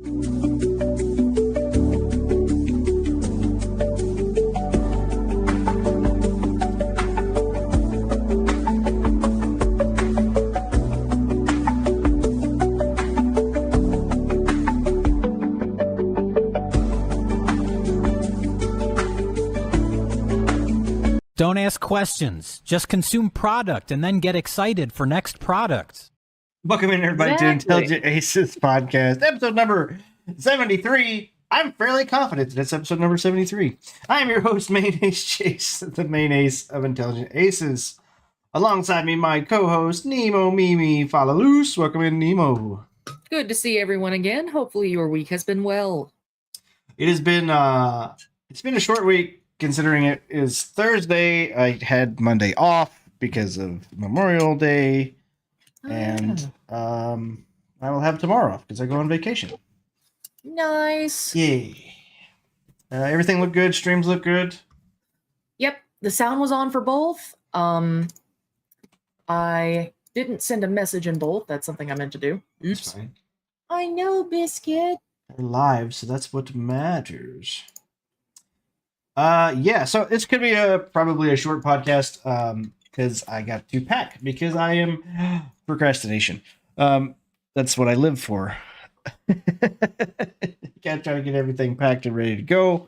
Don't ask questions. Just consume product and then get excited for next product. Welcome in, everybody, to Intelligent Aces podcast, episode number 73. I'm fairly confident that it's episode number 73. I am your host, MainAceChase, the main ace of Intelligent Aces. Alongside me, my co-host, Nemo Mimi Falaloose. Welcome in, Nemo. Good to see everyone again. Hopefully your week has been well. It has been, it's been a short week. Considering it is Thursday, I had Monday off because of Memorial Day, and I will have tomorrow off because I go on vacation. Nice. Yay. Everything looked good. Streams look good. Yep, the sound was on for both. I didn't send a message in both. That's something I meant to do. Oops. That's fine. I know, Biscuit. We're live, so that's what matters. Yeah, so this could be probably a short podcast because I got to pack because I am procrastination. That's what I live for. Gotta try to get everything packed and ready to go.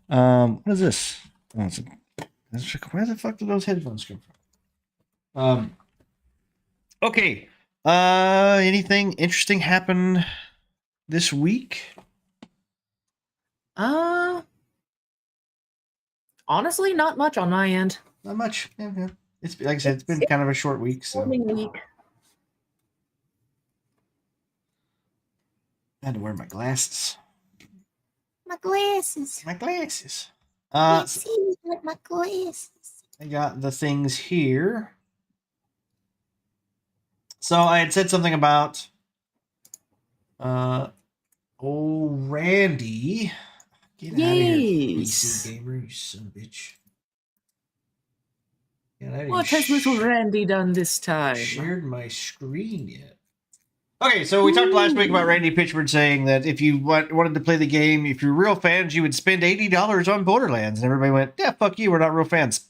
What is this? Oh, where the fuck did those headphones come from? Okay. Anything interesting happen this week? Honestly, not much on my end. Not much. Yeah. It's like I said, it's been kind of a short week. So week. I had to wear my glasses. My glasses. My glasses. Let's see with my glasses. I got the things here. So I had said something about Randy. Get out of here, PC gamer, you son of a bitch. What has little Randy done this time? Shared my screen yet. Okay, so we talked last week about Randy Pitchford saying that if you wanted to play the game, if you're real fans, you would spend $80 on Borderlands. And everybody went, yeah, fuck you, we're not real fans.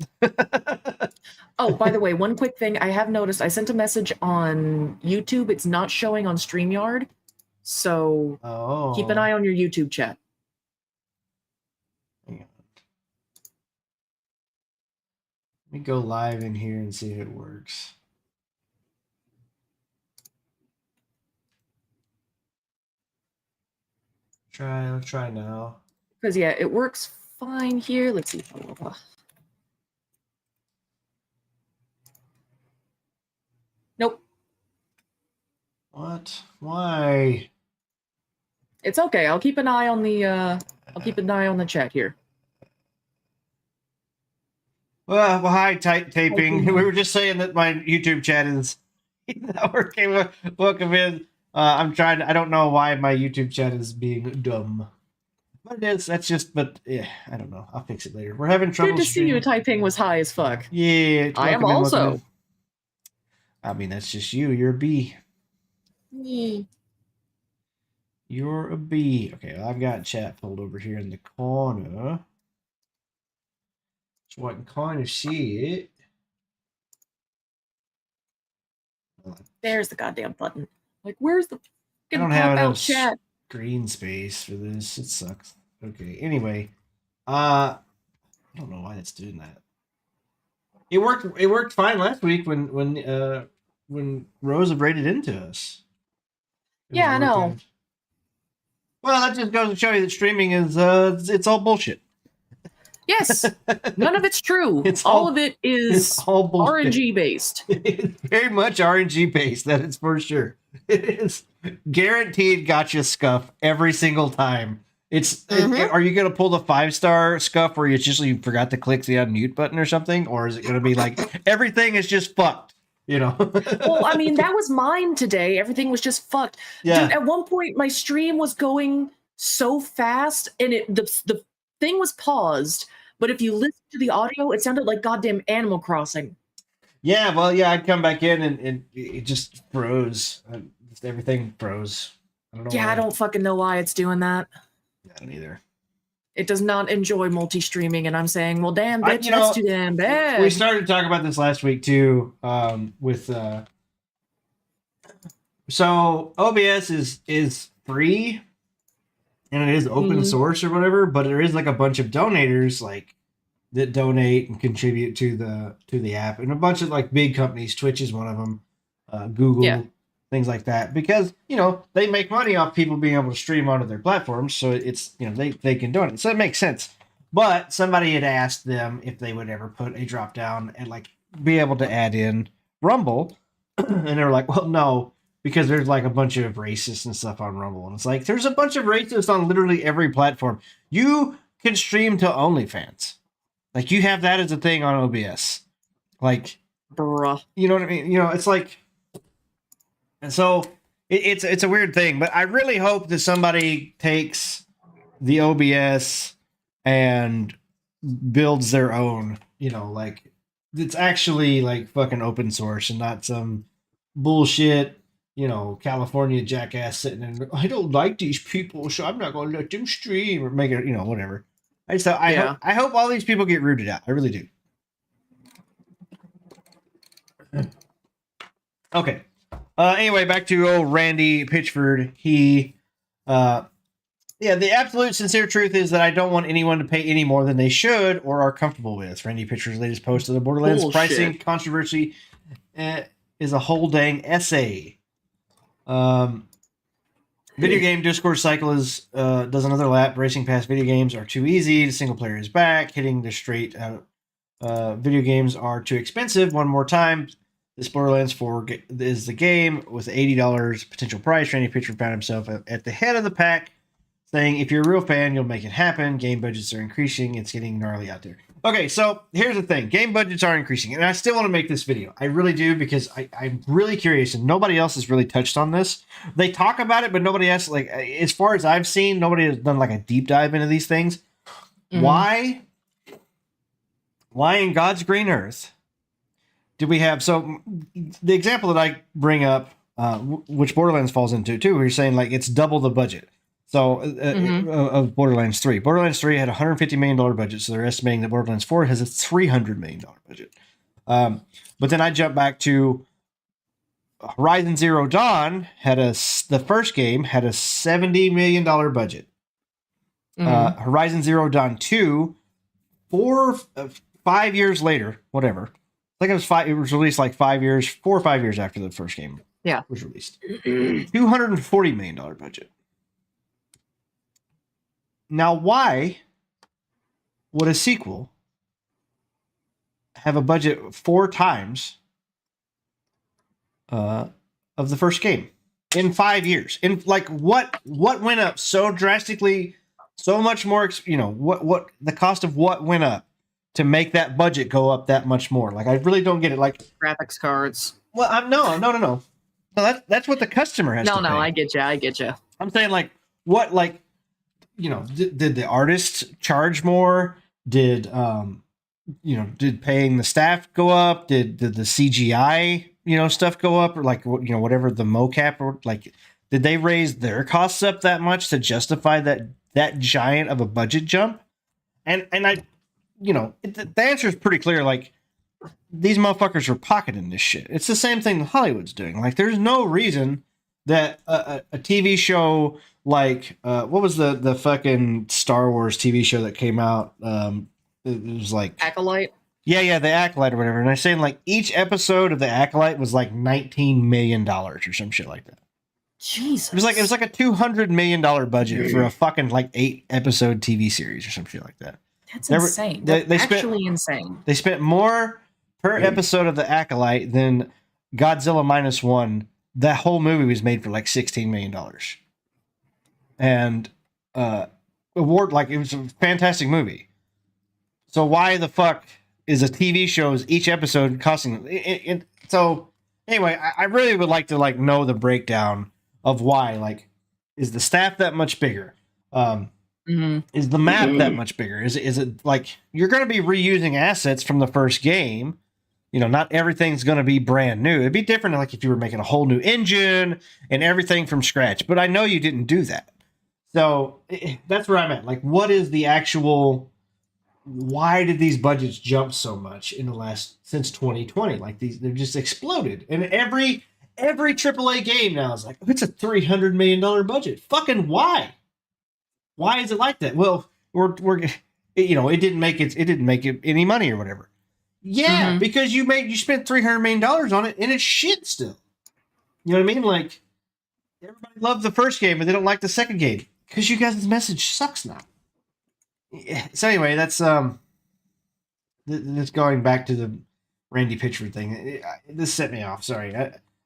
Oh, by the way, one quick thing. I have noticed I sent a message on YouTube. It's not showing on StreamYard. So keep an eye on your YouTube chat. Let me go live in here and see if it works. Let's try now. Because, yeah, it works fine here. Let's see. Nope. What? Why? It's okay. I'll keep an eye on the chat here. Well, hi, taping. We were just saying that my YouTube chat is not working. Welcome in. I don't know why my YouTube chat is being dumb. But it is. But yeah, I don't know. I'll fix it later. We're having trouble. Good to see you. Typing was high as fuck. Yeah. I am also. I mean, that's just you. You're a B. Yeah. You're a B. Okay, well, I've got chat pulled over here in the corner. So I can kind of see it. There's the goddamn button. Like, where's the I don't have enough chat? Green space for this. It sucks. Okay, anyway. I don't know why it's doing that. It worked fine last week when Rosa braided into us. Yeah, I know. Well, that just goes to show you that streaming is it's all bullshit. Yes, none of it's true. All of it is RNG based. It's very much RNG based. That is for sure. It is guaranteed gotcha scuff every single time. Are you going to pull the 5-star scuff where you forgot to click the unmute button or something, or is it going to be like everything is just fucked? You know. Well, I mean, that was mine today. Everything was just fucked. Yeah. Dude, at one point my stream was going so fast and the thing was paused, but if you listen to the audio, it sounded like goddamn Animal Crossing. Yeah, well, yeah, I'd come back in and it just froze. Everything froze. I don't know. Yeah, why. I don't fucking know why it's doing that. I don't either. It does not enjoy multi-streaming, and I'm saying, well, damn, bitch, you know, that's too damn bad. We started talking about this last week too, with so OBS is free and it is open source or whatever, but there is like a bunch of donators like that donate and contribute to the app, and a bunch of like big companies. Twitch is one of them, Google, things like that, because they make money off people being able to stream onto their platforms, so it's they can donate, so it makes sense. But somebody had asked them if they would ever put a drop down and like be able to add in Rumble, and they were like, well, no, because there's like a bunch of racists and stuff on Rumble, and it's like there's a bunch of racists on literally every platform. You can stream to OnlyFans, like you have that as a thing on OBS, like, bruh. you know what I mean? It's like, and so it's a weird thing, but I really hope that somebody takes the OBS and builds their own, like it's actually like fucking open source and not some bullshit, California jackass sitting in. I don't like these people, so I'm not going to let them stream or make it, whatever. I hope all these people get rooted out. I really do. Okay. Anyway, back to old Randy Pitchford. He, the absolute sincere truth is that I don't want anyone to pay any more than they should or are comfortable with. Randy Pitchford's latest post of the Borderlands pricing controversy is a whole dang essay. Video game Discord cycle does another lap. Racing past video games are too easy. The single player is back. Hitting the straight video games are too expensive. One more time. This Borderlands 4 is the game with $80 potential price. Randy Pitchford found himself at the head of the pack, saying, if you're a real fan, you'll make it happen. Game budgets are increasing. It's getting gnarly out there. Okay, so here's the thing. Game budgets are increasing, and I still want to make this video. I really do, because I'm really curious, and nobody else has really touched on this. They talk about it, but nobody else, like, as far as I've seen, nobody has done, like, a deep dive into these things. Mm-hmm. Why in God's green earth did we have... So, the example that I bring up, which Borderlands falls into, too, where you're saying, like, it's double the budget. So, of Borderlands 3. Borderlands 3 had a $150 million budget, so they're estimating that Borderlands 4 has a $300 million budget. But then I jump back to Horizon Zero Dawn, the first game had a $70 million budget. Horizon Zero Dawn 2, 5 years later, whatever. I think it was released like 4 or 5 years after the first game was released. $240 million budget. Now, why would a sequel have a budget 4 times of the first game in 5 years? In like what went up so drastically, so much more? What the cost of what went up to make that budget go up that much more? Like, I really don't get it. Like graphics cards. Well, no. That's what the customer has to pay. No, I get you. I'm saying, like, what, like, did the artists charge more? Did paying the staff go up? Did the CGI, stuff go up? Or like, whatever the mocap, or like, did they raise their costs up that much to justify that giant of a budget jump? And I, the answer is pretty clear. Like, these motherfuckers are pocketing this shit. It's the same thing that Hollywood's doing. Like, there's no reason that a TV show like what was the fucking Star Wars TV show that came out? It was like Acolyte. Yeah, the Acolyte or whatever. And I'm saying, like, each episode of the Acolyte was like $19 million or some shit like that. Jesus. It was like a $200 million budget for a fucking like 8-episode TV series or some shit like that. That's insane. That's actually insane. They spent more per episode of the Acolyte than Godzilla -1. That whole movie was made for like $16 million. And it was a fantastic movie. So why the fuck is a TV show's each episode costing? So anyway, I really would like to like know the breakdown of why. Like, is the staff that much bigger? Is the map that much bigger? Is it like you're going to be reusing assets from the first game? not everything's going to be brand new. It'd be different like if you were making a whole new engine and everything from scratch. But I know you didn't do that. So that's where I'm at. Like, what is the actual? Why did these budgets jump so much in the since 2020? Like they're just exploded, and every AAA game now is like, it's a $300 million budget. Fucking why? Why is it like that? Well, we're it didn't make it any money or whatever. Yeah, because you spent $300 million on it and it's shit still. You know what I mean? Like, everybody loved the first game, but they don't like the second game because you guys' message sucks now. So anyway, that's going back to the Randy Pitchford thing. This set me off. Sorry,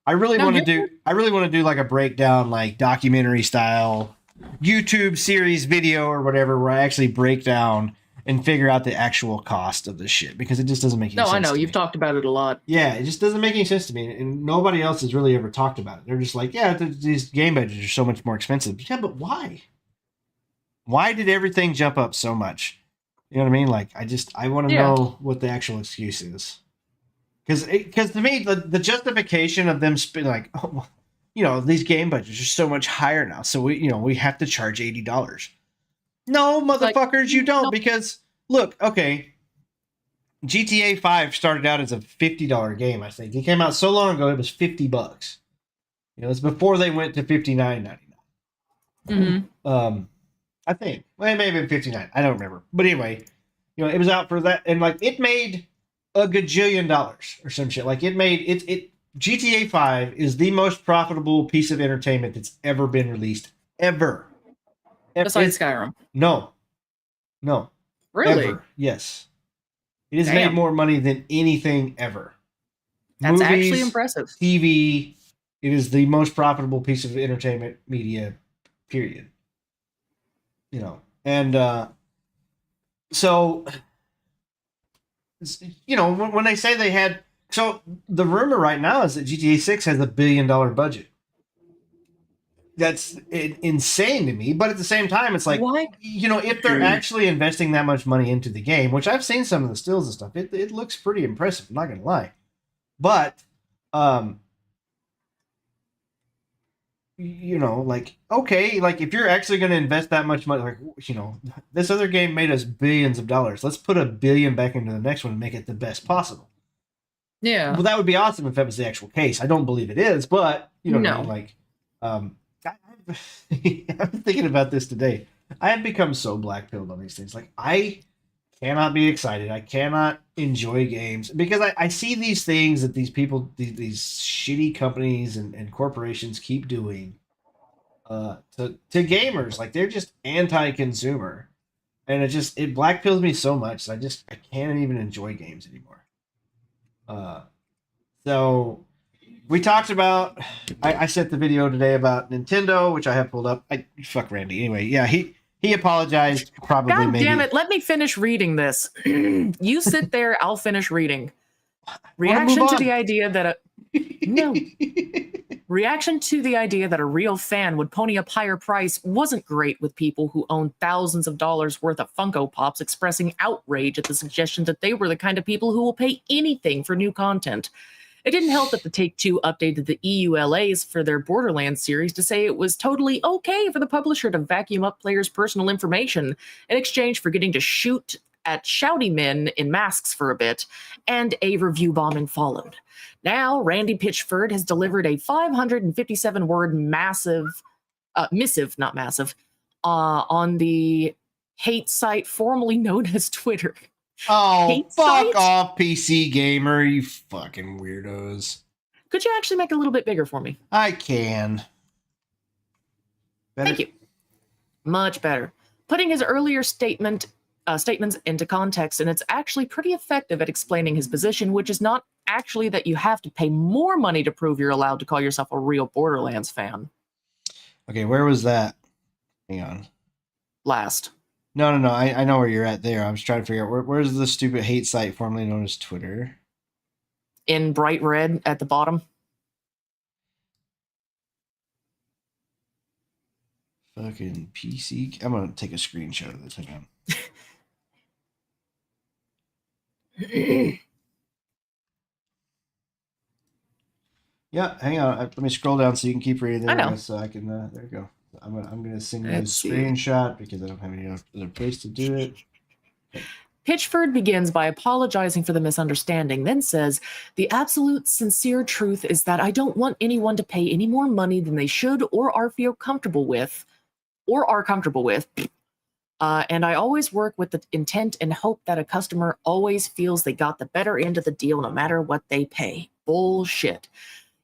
I really want to do like a breakdown, like documentary style YouTube series video or whatever, where I actually break down and figure out the actual cost of this shit, because it just doesn't make any sense. No, I know you've talked about it a lot. Yeah, it just doesn't make any sense to me, and nobody else has really ever talked about it. They're just like, yeah, these game budgets are so much more expensive. Yeah, but why? Why did everything jump up so much? You know what I mean? Like, I want to know what the actual excuse is, because to me the justification of them like, oh, these game budgets are so much higher now, so we have to charge $80. No, motherfuckers, you don't. Because look, okay, GTA 5 started out as a $50 game. I think it came out so long ago it was $50. It's before they went to $59.99. I think, well, it may have been $59. I don't remember, but anyway, it was out for that, and like it made a gajillion dollars or some shit. Like it GTA 5 is the most profitable piece of entertainment that's ever been released ever. Besides Skyrim. No. Really? Ever. Yes. It has made more money than anything ever. That's Movies, actually impressive. TV. It is the most profitable piece of entertainment media, period. And so, when they say they had, so the rumor right now is that GTA 6 has $1 billion budget. That's insane to me, but at the same time, it's like, what? If they're actually investing that much money into the game, which I've seen some of the stills and stuff, it looks pretty impressive. I'm not gonna lie, but like, okay, like if you're actually gonna invest that much money, like, this other game made us billions of dollars. Let's put $1 billion back into the next one and make it the best possible. Yeah. Well, that would be awesome if that was the actual case. I don't believe it is, but what I mean? Like, I'm thinking about this today. I have become so black-pilled on these things. Like, I cannot be excited. I cannot enjoy games because I see these things that these people, these shitty companies and corporations keep doing to gamers. Like, they're just anti-consumer, and it black-pills me so much. I can't even enjoy games anymore. So we talked about, I sent the video today about Nintendo, which I have pulled up. Fuck Randy. Anyway, yeah, he apologized. Probably. God maybe. Damn it! Let me finish reading this. You sit there. I'll finish reading. Reaction to the idea that Reaction to the idea that a real fan would pony up higher price wasn't great, with people who own thousands of dollars worth of Funko Pops expressing outrage at the suggestion that they were the kind of people who will pay anything for new content. It didn't help that the Take-Two updated the EULAs for their Borderlands series to say it was totally okay for the publisher to vacuum up players' personal information in exchange for getting to shoot at shouty men in masks for a bit, and a review bombing followed. Now, Randy Pitchford has delivered a 557-word missive on the hate site formerly known as Twitter. Oh, Hate fuck site? off, PC Gamer, you fucking weirdos. Could you actually make it a little bit bigger for me? I can. Better? Thank you. Much better. Putting his earlier statements into context, and it's actually pretty effective at explaining his position, which is not actually that you have to pay more money to prove you're allowed to call yourself a real Borderlands fan. Okay, where was that? Hang on. Last. No. I know where you're at there. I was trying to figure out where's the stupid hate site formerly known as Twitter. In bright red at the bottom. Fucking PC. I'm gonna take a screenshot of this. Hang on. Yeah, hang on. Let me scroll down so you can keep reading I there. know. So I can. There you go. I'm gonna send you a Let's see. screenshot because I don't have any other place to do it. Pitchford begins by apologizing for the misunderstanding, then says, "The absolute sincere truth is that I don't want anyone to pay any more money than they should or are feel comfortable with, or are comfortable with. And I always work with the intent and hope that a customer always feels they got the better end of the deal no matter what they pay." Bullshit.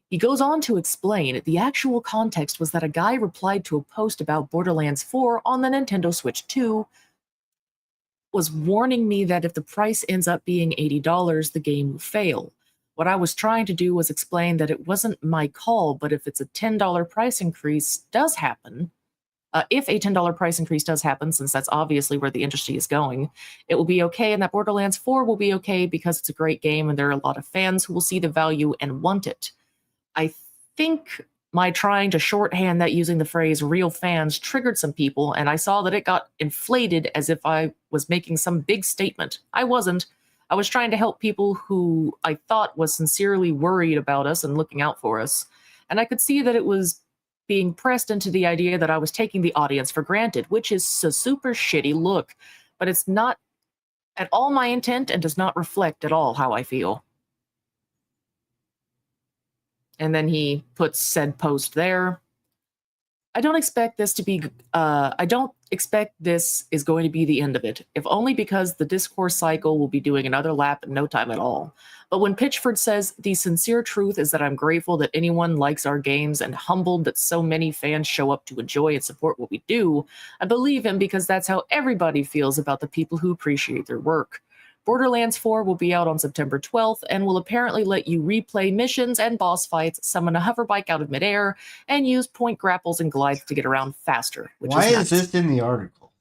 He goes on to explain the actual context was that a guy replied to a post about Borderlands 4 on the Nintendo Switch 2, was warning me that if the price ends up being $80, the game will fail. What I was trying to do was explain that it wasn't my call, but if it's a $10 price increase does happen, if a $10 price increase does happen, since that's obviously where the industry is going, it will be okay, and that Borderlands 4 will be okay because it's a great game and there are a lot of fans who will see the value and want it. I think my trying to shorthand that using the phrase real fans triggered some people, and I saw that it got inflated as if I was making some big statement. I wasn't. I was trying to help people who I thought was sincerely worried about us and looking out for us. And I could see that it was being pressed into the idea that I was taking the audience for granted, which is a super shitty look. But it's not at all my intent and does not reflect at all how I feel. And then he puts said post there. I don't expect this is going to be the end of it, if only because the discourse cycle will be doing another lap in no time at all. But when Pitchford says the sincere truth is that I'm grateful that anyone likes our games and humbled that so many fans show up to enjoy and support what we do, I believe him because that's how everybody feels about the people who appreciate their work. Borderlands 4 will be out on September 12th and will apparently let you replay missions and boss fights, summon a hoverbike out of midair, and use point grapples and glides to get around faster. Why is this in the article?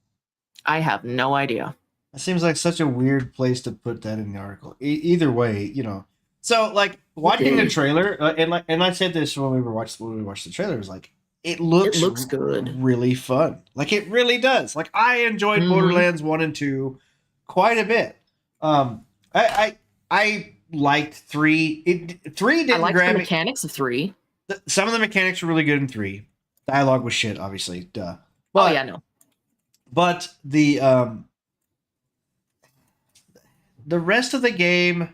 I have no idea. It seems like such a weird place to put that in the article. Either way, you know. So like watching the trailer, and I said this when we watched the trailer, it was like it looks good, really fun. Like it really does. Like I enjoyed Borderlands 1 and 2 quite a bit. I liked 3. 3 didn't I liked grab the me. mechanics of 3. Some of the mechanics were really good in 3. Dialogue was shit, obviously. Duh. But, oh yeah, no. But the rest of the game,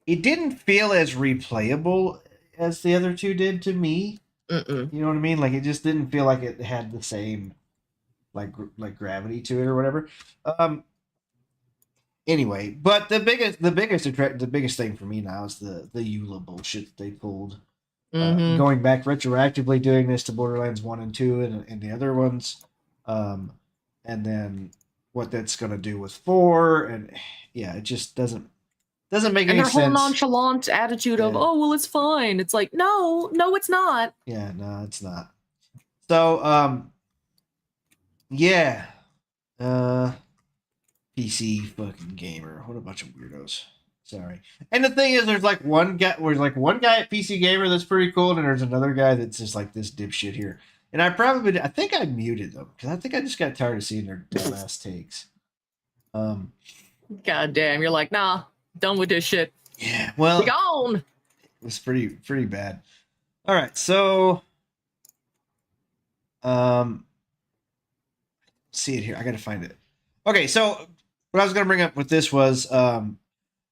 it didn't feel as replayable as the other 2 did to me. Mm-mm. You know what I mean? Like it just didn't feel like it had the same like gravity to it or whatever. Anyway, but the biggest thing for me now is the EULA bullshit that they pulled. Going back retroactively doing this to Borderlands 1 and 2 and the other ones. And then what that's going to do with 4, and yeah, it just doesn't make any sense. And their whole nonchalant attitude of, oh, well, it's fine. It's like, no, it's not. Yeah, no, it's not. So, yeah. PC fucking gamer. What a bunch of weirdos. Sorry. And the thing is, there's like one guy at PC Gamer that's pretty cool, and there's another guy that's just like this dipshit here. And I think I muted them because I think I just got tired of seeing their dumbass takes. God damn, you're like, nah, done with this shit. Yeah, well, be gone. It was pretty bad. All right, so see it here. I gotta find it. Okay, so what I was gonna bring up with this was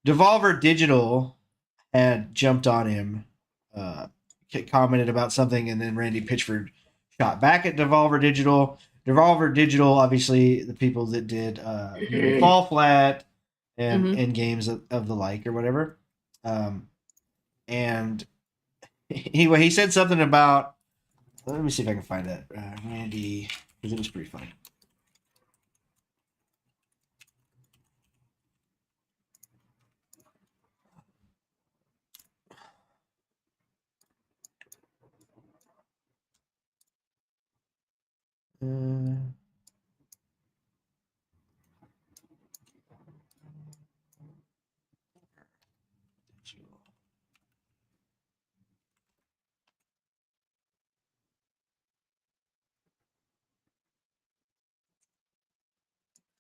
Devolver Digital had jumped on him, commented about something, and then Randy Pitchford shot back at Devolver Digital. Devolver Digital, obviously, the people that did Fall Flat and games of the like or whatever. And anyway, he said something about. Let me see if I can find that. Randy, because it was pretty funny.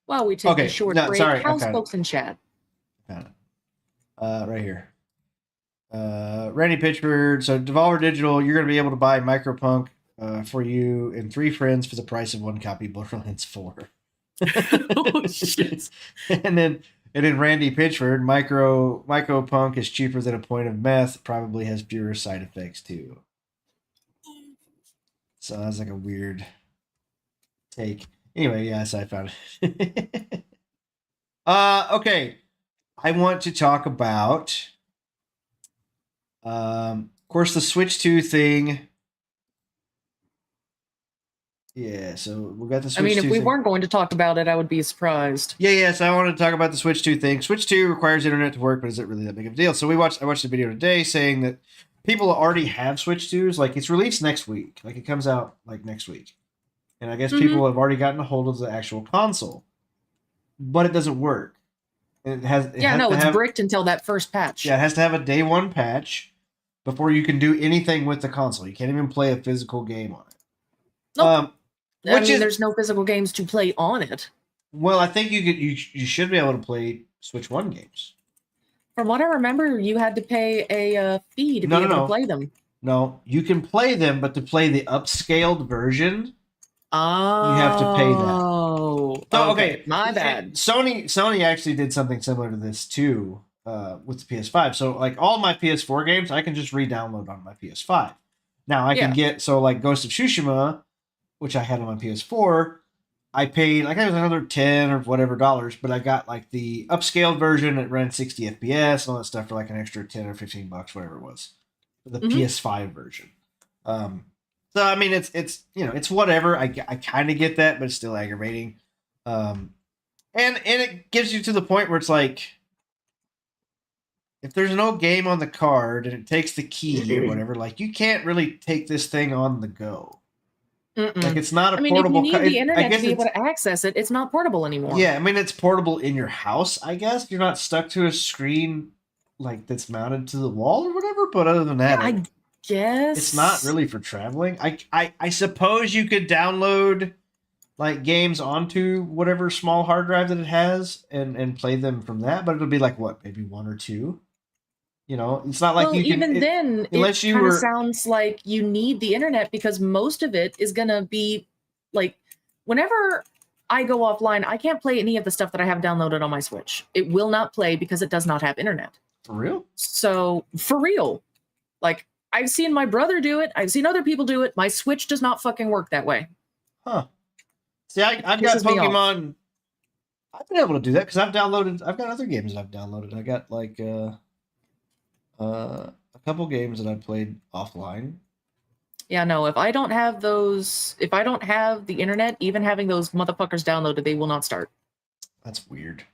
While we take a short break, sorry, how's folks in chat? Found it. Right here. Randy Pitchford. So Devolver Digital, you're going to be able to buy Micropunk for you and 3 friends for the price of 1 copy of Borderlands 4. Oh shit! and then Randy Pitchford, Micropunk is cheaper than a point of meth. Probably has fewer side effects too. So that's like a weird take. Anyway, yes, I found it. Okay. I want to talk about, of course, the Switch 2 thing. Yeah, so we got the Switch 2 I mean, if we thing. weren't going to talk about it, I would be surprised. Yeah, so I wanted to talk about the Switch 2 thing. Switch 2 requires internet to work, but is it really that big of a deal? So I watched a video today saying that people already have Switch 2s. Like, it's released next week. Like, it comes out, like, next week. And I guess people have already gotten a hold of the actual console. But it doesn't work. It's bricked until that first patch. Yeah, it has to have a day 1 patch before you can do anything with the console. You can't even play a physical game on it. Nope. There's no physical games to play on it. Well, I think you should be able to play Switch 1 games. From what I remember, you had to pay a fee to be able to play them. No, you can play them, but to play the upscaled version, you have to pay that. Oh, okay. My bad. Sony actually did something similar to this too with the PS5. So, like, all my PS4 games, I can just re-download on my PS5. Now, I can get, like, Ghost of Tsushima, which I had on my PS4, I paid, like, it was another $10 or whatever dollars, but I got, like, the upscaled version that ran 60 FPS and all that stuff for, like, an extra 10 or 15 bucks, whatever it was, for the PS5 version. So, I mean, it's it's whatever. I kind of get that, but it's still aggravating. And it gives you to the point where it's like, if there's no game on the card and it takes the key or whatever, like, you can't really take this thing on the go. Like, it's not a portable. If you need the internet to be able to access it, it's not portable anymore. Yeah, I mean, it's portable in your house, I guess. You're not stuck to a screen, like, that's mounted to the wall or whatever. But other than that, I guess it's not really for traveling. I suppose you could download, like, games onto whatever small hard drive that it has and play them from that. But it'll be like, what, maybe 1 or 2. You know, it's not like you can. Even then, unless it kind of sounds like you need the internet because most of it is gonna be like, whenever I go offline, I can't play any of the stuff that I have downloaded on my Switch. It will not play because it does not have internet. For real? So, for real. Like, I've seen my brother do it. I've seen other people do it. My Switch does not fucking work that way. Huh. See, I've got Pokemon. I've been able to do that because I've got other games that I've downloaded. I got, like, a couple games that I played offline. Yeah, no, if I don't have the internet, even having those motherfuckers downloaded, they will not start. That's weird.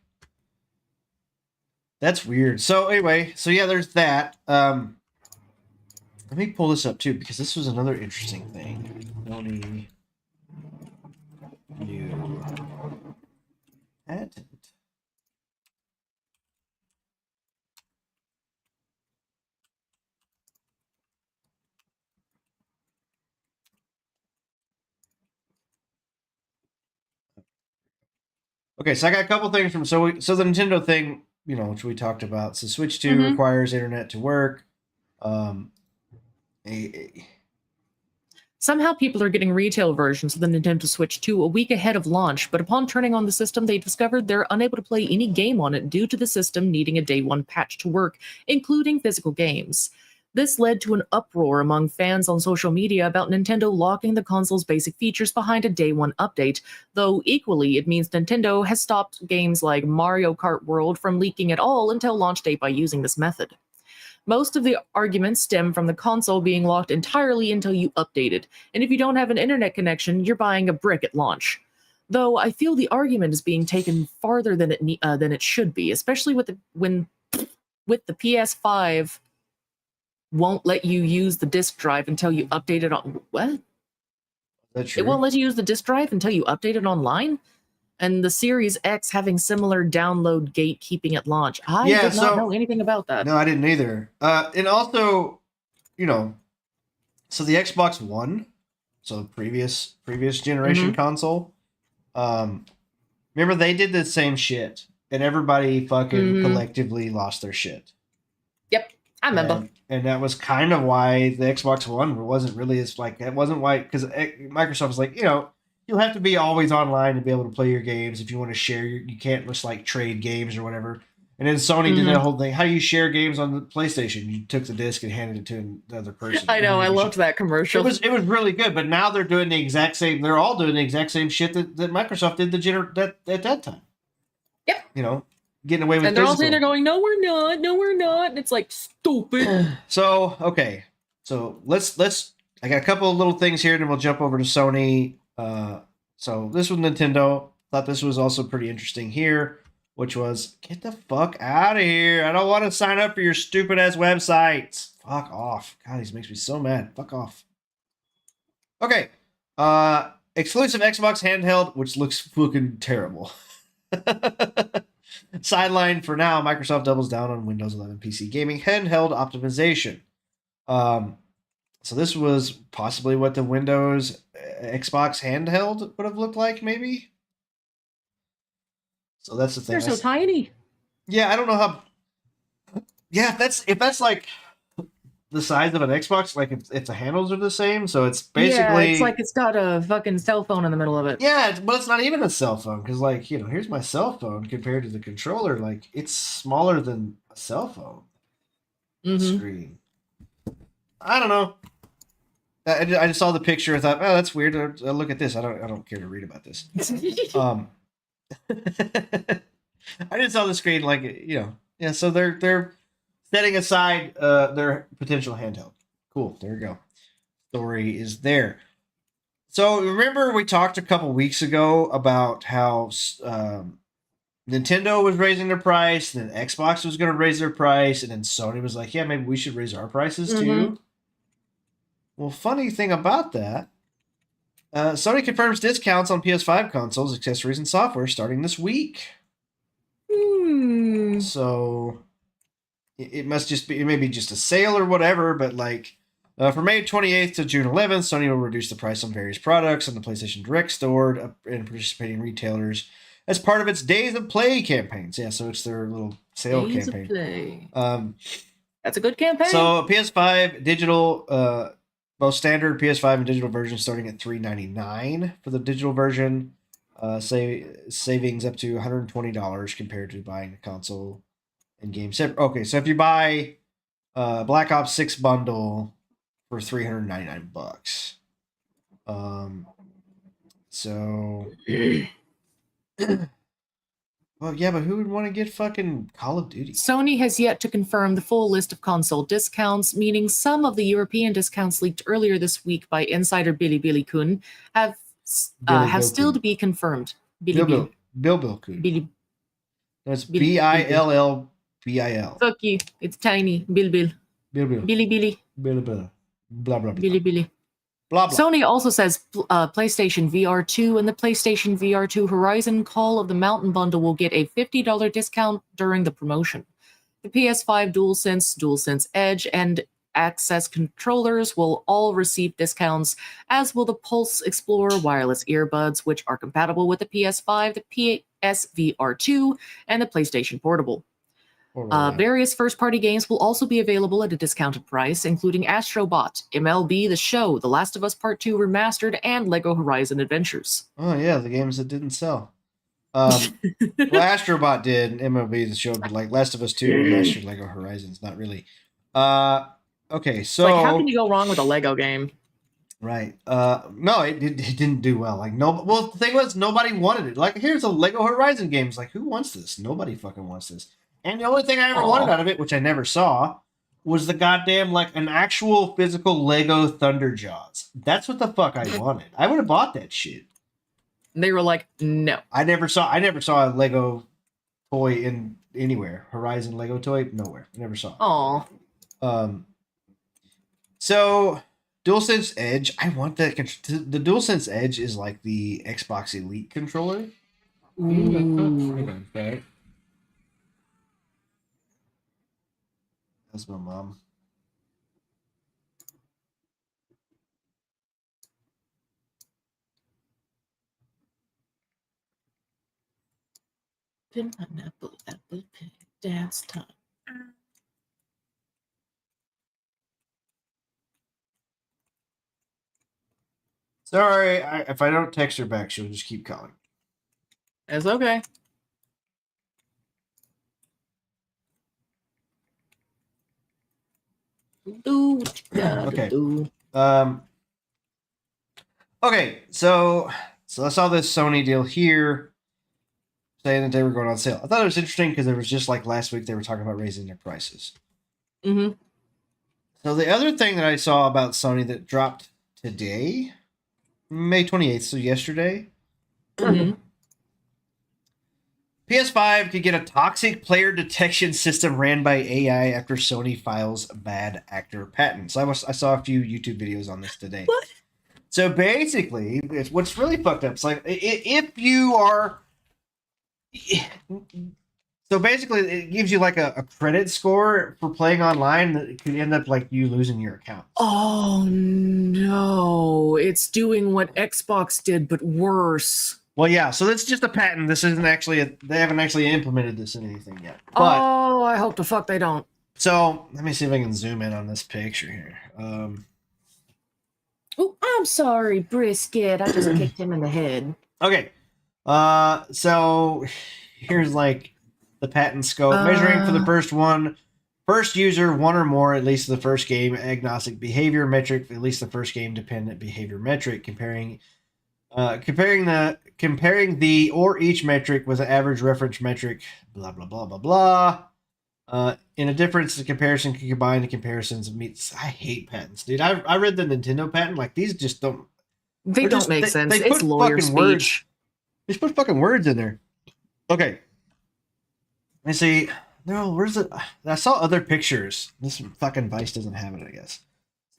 So anyway, yeah, there's that. Let me pull this up too, because this was another interesting thing. Sony new patent. Okay, so I got a couple things from so the Nintendo thing, which we talked about. So Switch 2 requires internet to work. Somehow people are getting retail versions of the Nintendo Switch 2 a week ahead of launch, but upon turning on the system, they discovered they're unable to play any game on it due to the system needing a day 1 patch to work, including physical games. This led to an uproar among fans on social media about Nintendo locking the console's basic features behind a day 1 update, though equally it means Nintendo has stopped games like Mario Kart World from leaking at all until launch date by using this method. Most of the arguments stem from the console being locked entirely until you update it, and if you don't have an internet connection, you're buying a brick at launch. Though I feel the argument is being taken farther than it should be, especially with the PS5 won't let you use the disk drive until you update it on what? That's true. It won't let you use the disk drive until you update it online? And the Series X having similar download gatekeeping at launch. I did not know anything about that. No, I didn't either. And also, so the Xbox One, so the previous generation console, remember they did the same shit, and everybody fucking collectively lost their shit. Yep. I remember. And that was kind of why the Xbox One wasn't really as like it wasn't why because Microsoft was like, you'll have to be always online to be able to play your games if you want to share. You can't just like trade games or whatever. And then Sony did that whole thing. How do you share games on the PlayStation? You took the disc and handed it to another person. I know. I loved that commercial. It was really good, but now they're doing the exact same. They're all doing the exact same shit that Microsoft did at that time. Yep. Getting away with. And they're all saying they're going, no, we're not. No, we're not. And it's like stupid. So okay, so let's. I got a couple of little things here, and then we'll jump over to Sony. So this was Nintendo. Thought this was also pretty interesting here, which was get the fuck out of here. I don't want to sign up for your stupid ass websites. Fuck off. God, this makes me so mad. Fuck off. Okay. Exclusive Xbox handheld, which looks fucking terrible. Sideline for now, Microsoft doubles down on Windows 11 PC gaming handheld optimization. So this was possibly what the Windows Xbox handheld would have looked like, maybe. So that's the thing. They're so tiny. Yeah, I don't know how. Yeah, if that's like the size of an Xbox, like if the handles are the same, so it's basically. Yeah, it's like it's got a fucking cell phone in the middle of it. Yeah, but it's not even a cell phone because, like, here's my cell phone compared to the controller. Like, it's smaller than a cell phone screen. I don't know. I just saw the picture and thought, oh, that's weird. Look at this. I don't care to read about this. I just saw the screen, like, yeah. So they're setting aside their potential handheld. Cool. There you go. Story is there. So remember we talked a couple weeks ago about how Nintendo was raising their price, and then Xbox was going to raise their price, and then Sony was like, yeah, maybe we should raise our prices too. Well, funny thing about that, Sony confirms discounts on PS5 consoles, accessories, and software starting this week. So it must just be, it may be just a sale or whatever, but like from May 28th to June 11th, Sony will reduce the price on various products on the PlayStation Direct store and participating retailers as part of its Days of Play campaigns. Yeah, so it's their little sale Days campaign. Of Play. That's a good campaign. So PS5 digital, both standard PS5 and digital version starting at $399 for the digital version. Savings up to $120 compared to buying a console and game separate. Okay, so if you buy Black Ops 6 bundle for $399. So well, yeah, but who would want to get fucking Call of Duty? Sony has yet to confirm the full list of console discounts, meaning some of the European discounts leaked earlier this week by insider Billy Kun have still to be confirmed. Bill Kun. Billy. That's Billbil. Fuck you. It's tiny. Billy. Blah blah blah. Billy. Blah, blah. Sony also says PlayStation VR 2 and the PlayStation VR 2 Horizon Call of the Mountain bundle will get a $50 discount during the promotion. The PS5 DualSense Edge, and Access controllers will all receive discounts, as will the Pulse Explorer wireless earbuds, which are compatible with the PS5, the PSVR 2, and the PlayStation Portable. Various first-party games will also be available at a discounted price, including Astro Bot, MLB The Show, The Last of Us Part 2 Remastered, and LEGO Horizon Adventures. Oh, yeah, the games that didn't sell. Well, Astro Bot did, MLB The Show, but like Last of Us 2 Remastered, LEGO Horizons, not really. Okay, so... Like, how can you go wrong with a LEGO game? Right. No, it didn't do well. Like, no. Well, the thing was, nobody wanted it. Like, here's a LEGO Horizon game. It's like, who wants this? Nobody fucking wants this. And the only thing I ever wanted out of it, which I never saw, was the goddamn, like, an actual physical Lego Thunderjaws. That's what the fuck I wanted. I would have bought that shit. And they were like, no. I never saw a Lego toy in anywhere. Horizon Lego toy, nowhere. I never saw it. Aw. So DualSense Edge, I want that. The DualSense Edge is like the Xbox Elite controller. Ooh. That's my mom. Pineapple, apple pie, dance time. Sorry, if I don't text her back, she'll just keep calling. It's okay. Do what you gotta Okay. do. Okay, so I saw this Sony deal here saying that they were going on sale. I thought it was interesting because it was just like last week they were talking about raising their prices. Mm-hmm. So the other thing that I saw about Sony that dropped today, May 28th, so yesterday, Mm-hmm. PS5 could get a toxic player detection system ran by AI after Sony files bad actor patent. So I saw a few YouTube videos on this today. What? So basically, what's really fucked up. It's like if you are, so basically it gives you like a credit score for playing online that could end up like you losing your account. Oh no! It's doing what Xbox did, but worse. Well, yeah. So that's just a patent. This isn't actually they haven't actually implemented this in anything yet. But Oh, I hope the fuck they don't. so let me see if I can zoom in on this picture here. Oh, I'm sorry, Brisket. I just kicked him in the head. Okay. So here's like the patent scope measuring for the first user, one or more, at least the first game, agnostic behavior metric, at least the first game dependent behavior metric, comparing the or each metric with an average reference metric, blah blah blah blah blah. In a difference, the comparison can combine the comparisons of meets. I hate patents, dude. I read the Nintendo patent. Like these just don't. They They're don't just- make they- sense. they It's put lawyer fucking words. speech. They just put fucking words in there. Okay. Let me see. No, where's it? I saw other pictures. This fucking Vice doesn't have it, I guess.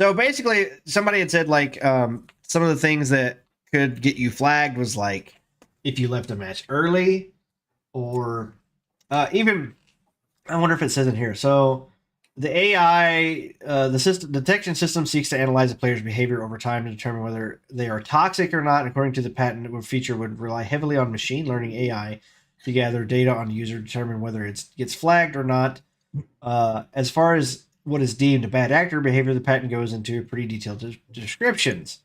So basically, somebody had said like some of the things that could get you flagged was like if you left a match early, or even I wonder if it says in here. So the AI, the system detection system seeks to analyze a player's behavior over time to determine whether they are toxic or not. According to the patent, the feature would rely heavily on machine learning AI to gather data on the user to determine whether it gets flagged or not. As far as what is deemed a bad actor behavior, the patent goes into pretty detailed descriptions.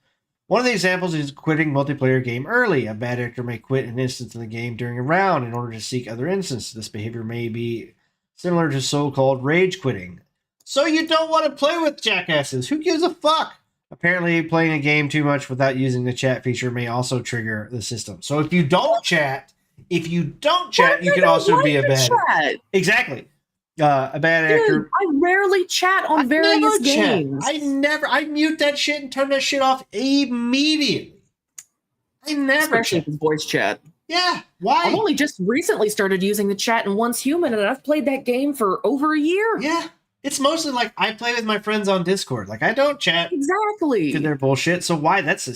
One of the examples is quitting multiplayer game early. A bad actor may quit an instance of the game during a round in order to seek other instances. This behavior may be similar to so-called rage quitting. So you don't want to play with jackasses. Who gives a fuck? Apparently, playing a game too much without using the chat feature may also trigger the system. So if you don't chat, you can also be a bad. Chat? Exactly. A bad Dude, actor. I rarely chat on various games. I mute that shit and turn that shit off immediately. I never Especially chat. with voice chat. Yeah, why? I've only just recently started using the chat in Once Human, and I've played that game for over a year. Yeah, it's mostly like I play with my friends on Discord. Like I don't chat Exactly. to their bullshit. So why? That's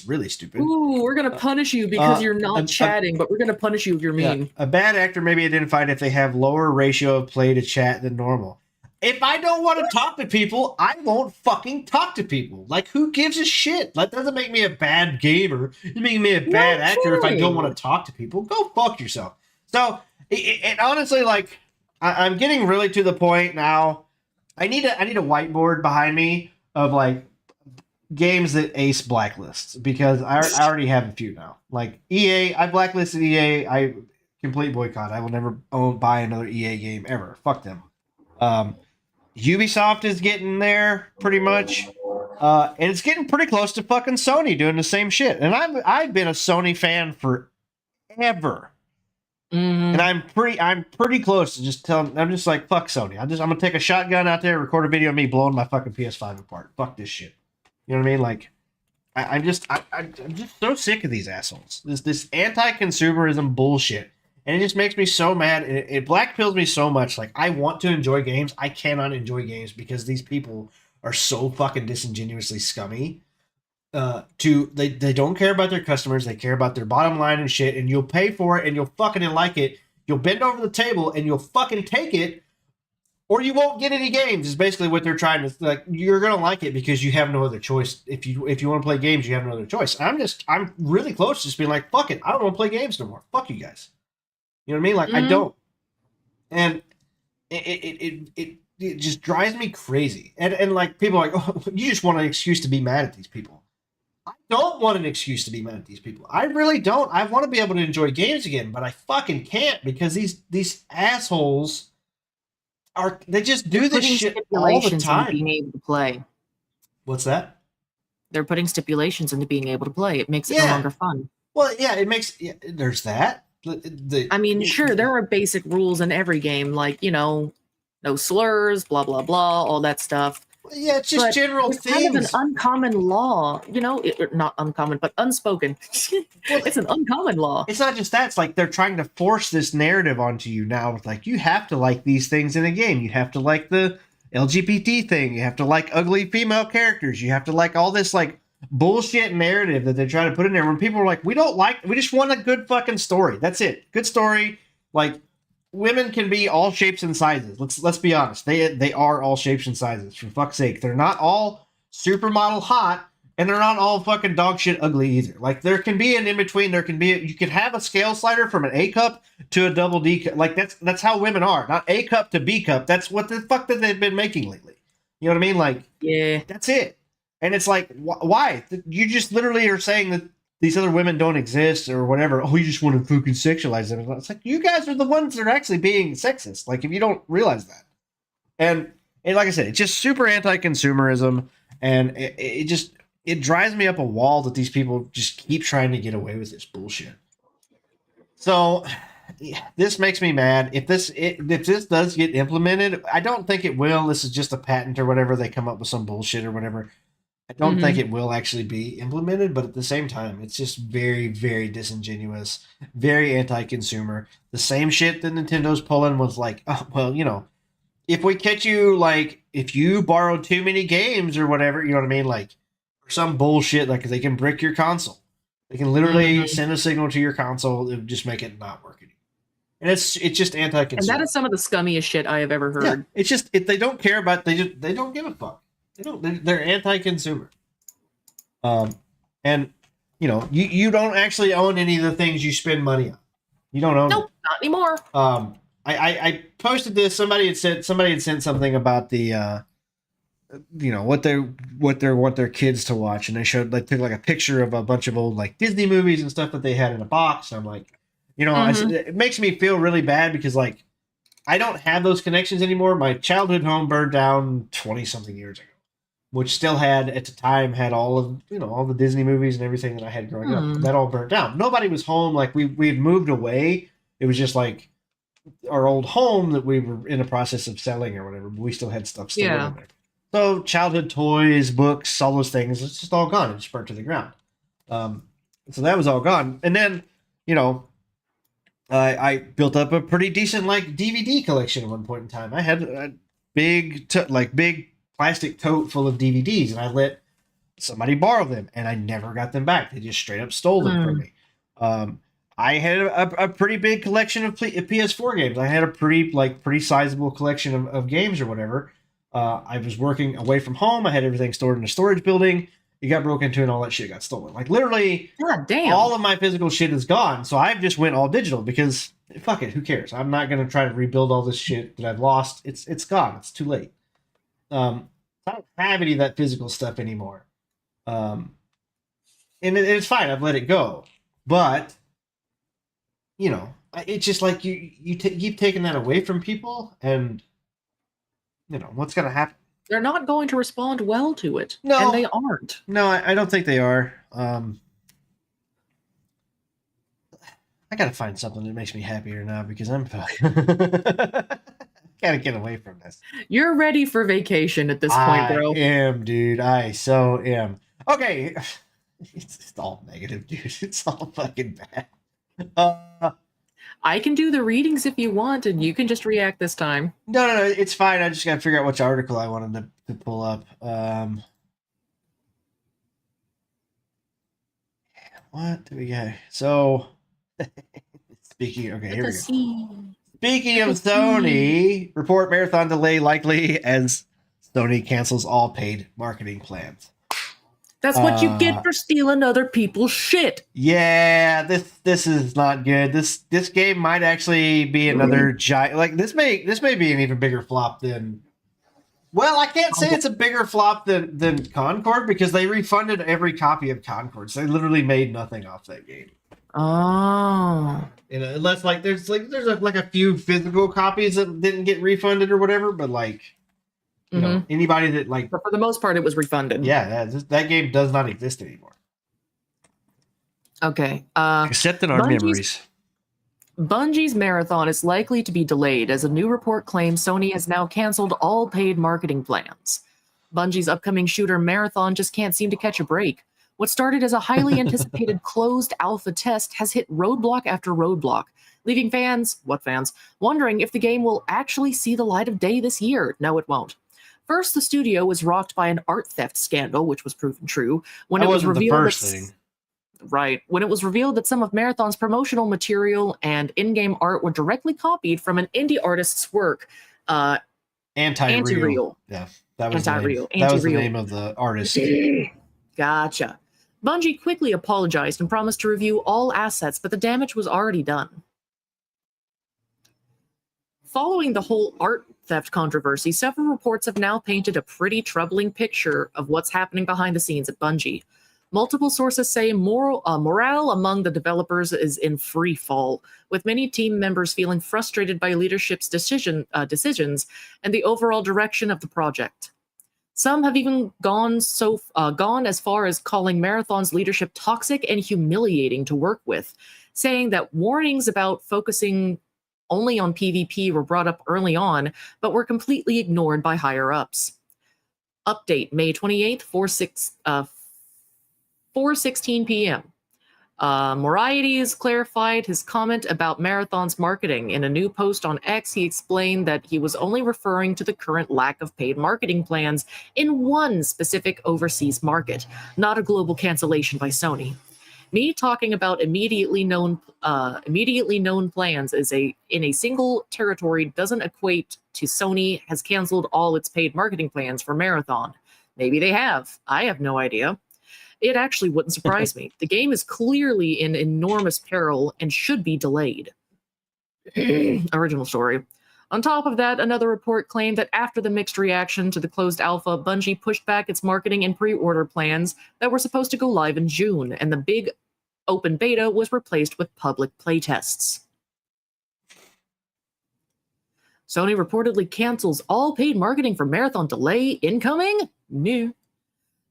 really stupid. Ooh, we're gonna punish you because you're not a- chatting, but we're gonna punish you if you're Yeah, mean. a bad actor may be identified if they have lower ratio of play to chat than normal. If I don't want to talk to people, I won't fucking talk to people. Like, who gives a shit? That doesn't make me a bad gamer. It makes me a bad actor if I don't want to talk to people. Go fuck yourself. So, it honestly, like, I'm getting really to the point now. I need a whiteboard behind me of like games that Ace blacklists because I already have a few now. Like EA, I blacklisted EA. I complete boycott. I will never buy another EA game ever. Fuck them. Ubisoft is getting there pretty much, and it's getting pretty close to fucking Sony doing the same shit. And I've been a Sony fan forever. Mhm. And I'm pretty close to just telling. I'm just like fuck Sony. I'm gonna take a shotgun out there, record a video of me blowing my fucking PS5 apart. Fuck this shit. You know what I mean? Like, I'm just so sick of these assholes. This anti-consumerism bullshit, and it just makes me so mad. It black pills me so much. Like I want to enjoy games, I cannot enjoy games because these people are so fucking disingenuously scummy. They don't care about their customers. They care about their bottom line and shit. And you'll pay for it, and you'll fucking like it. You'll bend over the table, and you'll fucking take it, or you won't get any games. Is basically what they're trying to like. You're gonna like it because you have no other choice. If you want to play games, you have no other choice. I'm really close to just being like, fuck it. I don't want to play games no more. Fuck you guys. You know what I mean? Like I don't. And it just drives me crazy. And like people are like, oh, you just want an excuse to be mad at these people. I don't want an excuse to be mad at these people. I really don't. I want to be able to enjoy games again, but I fucking can't because these assholes they just do this shit all the Into time. being able to play. What's that? They're putting stipulations into being able to play. It makes it no longer fun. Well, yeah, it makes. Yeah, there's that. I mean, sure, there are basic rules in every game, like, you know, no slurs, blah blah blah, all that stuff. Yeah, it's just general it's things. kind of an uncommon law, you know, not uncommon, but unspoken. It's an uncommon law. It's not just that. It's like they're trying to force this narrative onto you now. It's like you have to like these things in a game. You have to like the LGBT thing. You have to like ugly female characters. You have to like all this like bullshit narrative that they try to put in there. When people are like, we just want a good fucking story. That's it. Good story. Like women can be all shapes and sizes. Let's be honest. They are all shapes and sizes. For fuck's sake, they're not all supermodel hot, and they're not all fucking dog shit ugly either. Like there can be an in between. You can have a scale slider from an A cup to a double D cup. Like that's how women are. Not A cup to B cup. That's what the fuck that they've been making lately. You know what I mean? Like yeah, that's it. And it's like why? You just literally are saying that these other women don't exist or whatever. Oh, you just want to fucking sexualize them. It's like, you guys are the ones that are actually being sexist. Like, if you don't realize that. And like I said, it's just super anti-consumerism. And it drives me up a wall that these people just keep trying to get away with this bullshit. So this makes me mad. If this does get implemented, I don't think it will. This is just a patent or whatever. They come up with some bullshit or whatever. I don't think it will actually be implemented, but at the same time, it's just very, very disingenuous, very anti-consumer. The same shit that Nintendo's pulling was like, oh, well, you know, if we catch you, like, if you borrow too many games or whatever, you know what I mean? Like, some bullshit, like, they can brick your console. They can literally send a signal to your console and just make it not work anymore. And it's just anti-consumer. And that is some of the scummiest shit I have ever heard. Yeah, it's just, if they don't care about, they don't give a fuck. They're anti-consumer. And you know, you don't actually own any of the things you spend money on. You don't own Nope, not anymore. I posted this. Somebody had sent something about the you know, what they want their kids to watch, and they took like a picture of a bunch of old like Disney movies and stuff that they had in a box. I'm like, you know, it makes me feel really bad because like I don't have those connections anymore. My childhood home burned down 20 something years ago, which still had at the time had all of, you know, all the Disney movies and everything that I had growing up. That all burnt down. Nobody was home. Like we had moved away. It was just like our old home that we were in the process of selling or whatever. But we still had stuff still in there. So childhood toys, books, all those things, it's just all gone. It just burnt to the ground. So that was all gone. And then, you know, I built up a pretty decent like DVD collection at one point in time. I had a big plastic tote full of DVDs, and I let somebody borrow them, and I never got them back. They just straight up stole them from me. I had a pretty big collection of PS4 games. I had a pretty sizable collection of games or whatever. I was working away from home. I had everything stored in a storage building. It got broken into, and all that shit got stolen. Like literally, God damn, all of my physical shit is gone. So I've just went all digital because fuck it, who cares? I'm not gonna try to rebuild all this shit that I've lost. It's gone. It's too late. I don't have any of that physical stuff anymore. And it's fine. I've let it go. But, you know, it's just like you keep taking that away from people, and, you know, what's going to happen? They're not going to respond well to it. No. And they aren't. No, I don't think they are. I got to find something that makes me happier now because I'm gotta get away from this. You're ready for vacation at this point, bro. I am, dude. I so am. Okay. It's all negative, dude. It's all fucking bad. I can do the readings if you want, and you can just react this time. No, it's fine. I just gotta figure out which article I wanted to pull up. What do we got? So, speaking. Okay, here we go. Speaking of Sony, report marathon delay likely as Sony cancels all paid marketing plans. That's what you get for stealing other people's shit. Yeah, this is not good. This game might actually be another giant. Like this may be an even bigger flop than Well, I can't say it's a bigger flop than Concord because they refunded every copy of Concord, so they literally made nothing off that game. Oh. You know, unless there's a few physical copies that didn't get refunded or whatever, but you know, anybody that But for the most part, it was refunded. Yeah, that game does not exist anymore. Okay. Except in our memories. Bungie's marathon is likely to be delayed as a new report claims Sony has now canceled all paid marketing plans. Bungie's upcoming shooter Marathon just can't seem to catch a break. What started as a highly anticipated closed alpha test has hit roadblock after roadblock, leaving fans, wondering if the game will actually see the light of day this year. No, it won't. First, the studio was rocked by an art theft scandal, which was proven true when it was revealed when it was revealed that some of Marathon's promotional material and in-game art were directly copied from an indie artist's work. Anti-Real. Yeah, that was the name of the artist. Gotcha. Bungie quickly apologized and promised to review all assets, but the damage was already done. Following the whole art theft controversy, several reports have now painted a pretty troubling picture of what's happening behind the scenes at Bungie. Multiple sources say morale among the developers is in free fall, with many team members feeling frustrated by leadership's decisions and the overall direction of the project. Some have even gone as far as calling Marathon's leadership toxic and humiliating to work with, saying that warnings about focusing only on PvP were brought up early on, but were completely ignored by higher-ups. Update, May 28th, 4:16 p.m. Moriarty clarified his comment about Marathon's marketing. In a new post on X, he explained that he was only referring to the current lack of paid marketing plans in one specific overseas market, not a global cancellation by Sony. Me talking about immediately known plans in a single territory doesn't equate to Sony has canceled all its paid marketing plans for Marathon. Maybe they have. I have no idea. It actually wouldn't surprise me. The game is clearly in enormous peril and should be delayed. Original story. On top of that, another report claimed that after the mixed reaction to the closed alpha, Bungie pushed back its marketing and pre-order plans that were supposed to go live in June, and the big open beta was replaced with public playtests. Sony reportedly cancels all paid marketing for Marathon. Delay incoming? No.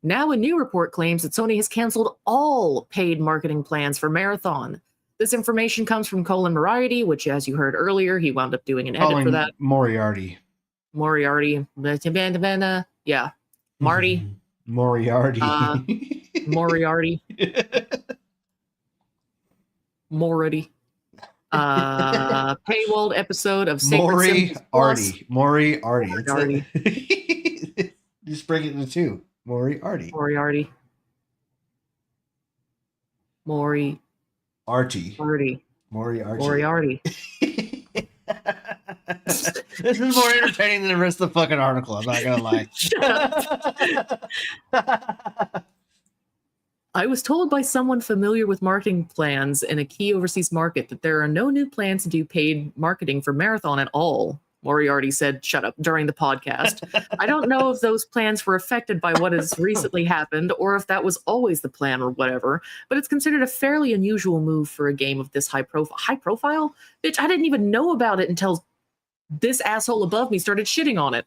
Now a new report claims that Sony has canceled all paid marketing plans for Marathon. This information comes from Colin Moriarty, which, as you heard earlier, he wound up doing an edit for that. Moriarty. Yeah. Marty. Moriarty. Moriarty. Moriarty. Paywalled episode of Sacred Moriarty. Moriarty. Just break it into two. Moriarty. Moriarty. Moriarty. Moriarty. This is more entertaining than the rest of the fucking article. I'm not gonna lie. Shut up. I was told by someone familiar with marketing plans in a key overseas market that there are no new plans to do paid marketing for Marathon at all. Moriarty said, shut up, during the podcast. I don't know if those plans were affected by what has recently happened or if that was always the plan or whatever, but it's considered a fairly unusual move for a game of this high profile? Bitch, I didn't even know about it until this asshole above me started shitting on it.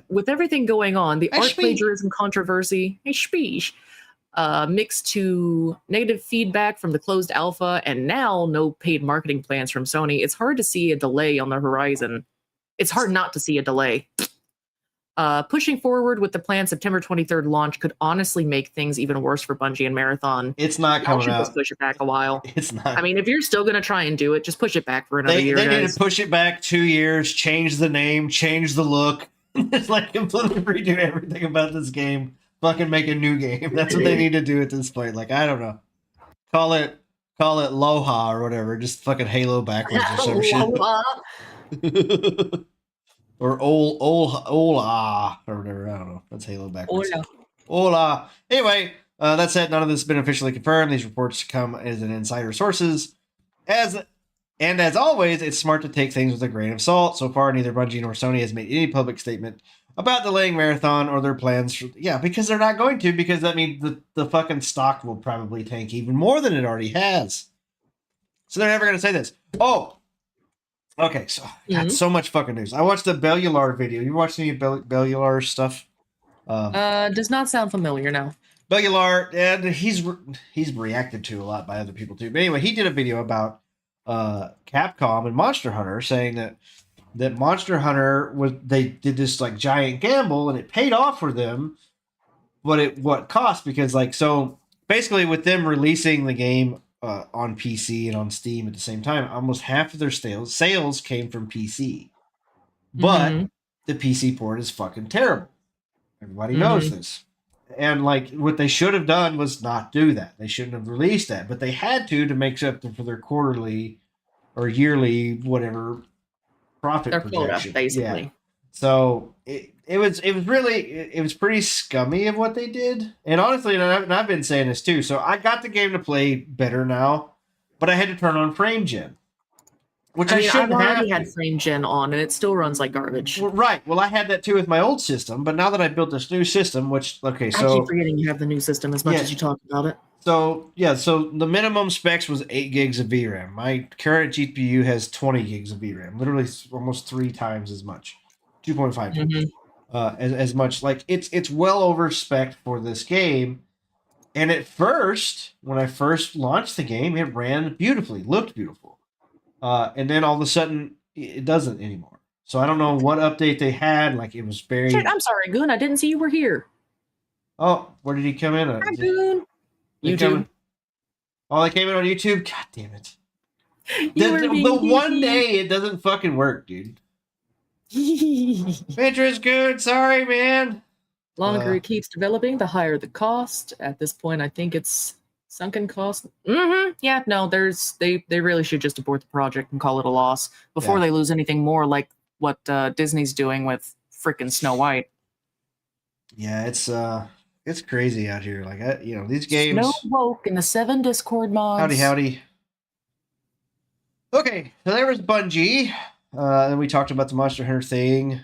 With everything going on, the art plagiarism controversy, mixed to negative feedback from the closed alpha and now no paid marketing plans from Sony, it's hard to see a delay on the horizon. It's hard not to see a delay. Pushing forward with the planned September 23rd launch could honestly make things even worse for Bungie and Marathon. It's not coming out. Just push it back a while. It's not. I mean, if you're still going to try and do it, just push it back for another year. They need to push it back 2 years, change the name, change the look. It's like completely redo everything about this game. Fucking make a new game. That's what they need to do at this point. Like, I don't know. Call it Loha or whatever. Just fucking Halo backwards or some shit. Or Ola or whatever. I don't know. That's Halo backwards. Ola. Anyway, that said, none of this has been officially confirmed. These reports come as an insider sources. As And as always, it's smart to take things with a grain of salt. So far, neither Bungie nor Sony has made any public statement about delaying Marathon or their plans. Because they're not going to, because that means the fucking stock will probably tank even more than it already has. So they're never going to say this. Oh, okay. So got so much fucking news. I watched the Bellular video. You watched any Bellular stuff? Does not sound familiar now. Bellular, and he's reacted to a lot by other people too. But anyway, he did a video about Capcom and Monster Hunter, saying that Monster Hunter they did this like giant gamble and it paid off for them, but what cost, because like, so basically with them releasing the game on PC and on Steam at the same time, almost half of their sales came from PC, but the PC port is fucking terrible. Everybody knows this. And like, what they should have done was not do that. They shouldn't have released that, but they had to make up for their quarterly or yearly whatever profit Their projection, quota, basically. Yeah. So it was pretty scummy of what they did. And honestly, and I've been saying this too. So I got the game to play better now, but I had to turn on frame gen, which I shouldn't I've have. already had frame gen on, and it still runs like garbage. Well, right. Well, I had that too with my old system, but now that I built this new system, which I keep forgetting you have the new system as much as you talk about it. So the minimum specs was 8 gigs of VRAM. My current GPU has 20 gigs of VRAM, literally almost 3 times as much, 2.5 times as much. Like it's well over spec for this game. And at first, when I first launched the game, it ran beautifully, looked beautiful. And then all of a sudden, it doesn't anymore. So I don't know what update they had. Like, it was very... Shit, I'm sorry, Goon. I didn't see you were here. Oh, where did he come in? Hi, Goon. YouTube. Oh, they came in on YouTube? God damn it. The one day it doesn't fucking work, dude. Picture is good. Sorry, man. Longer it keeps developing, the higher the cost. At this point, I think it's sunken cost. Yeah, no, they really should just abort the project and call it a loss before they lose anything more like what Disney's doing with frickin' Snow White. Yeah, it's crazy out here. Like, these games. Snow woke in the 7 Discord mods. Howdy. Okay, so there was Bungie. Then we talked about the Monster Hunter thing.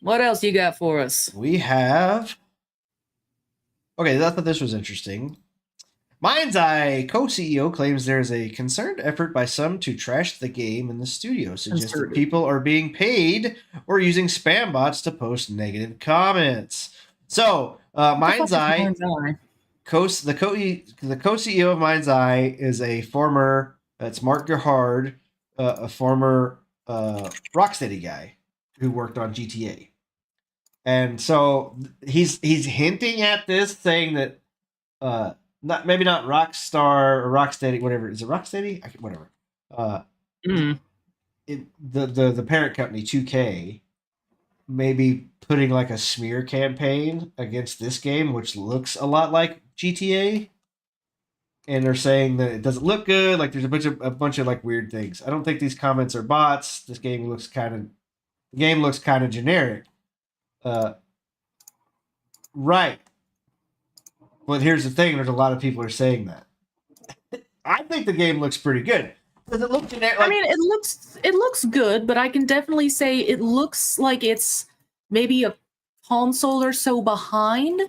What else you got for us? We have... Okay, I thought this was interesting. MainAceChase co-CEO claims there is a concerted effort by some to trash the game in the studio, suggests that people are being paid or using spam bots to post negative comments. So, MainAceChase, the co-CEO of MainAceChase is a former, it's Mark Gerhard, a former Rocksteady guy who worked on GTA. And so he's hinting at this, saying that maybe not Rockstar or Rocksteady, whatever. Is it Rocksteady? Whatever. The parent company 2K may be putting like a smear campaign against this game, which looks a lot like GTA. And they're saying that it doesn't look good. Like, there's a bunch of like weird things. I don't think these comments are bots. The game looks kind of generic. Right. But here's the thing: there's a lot of people are saying that. I think the game looks pretty good. Does it look generic? Like, I mean, it looks good, but I can definitely say it looks like it's maybe a console or so behind.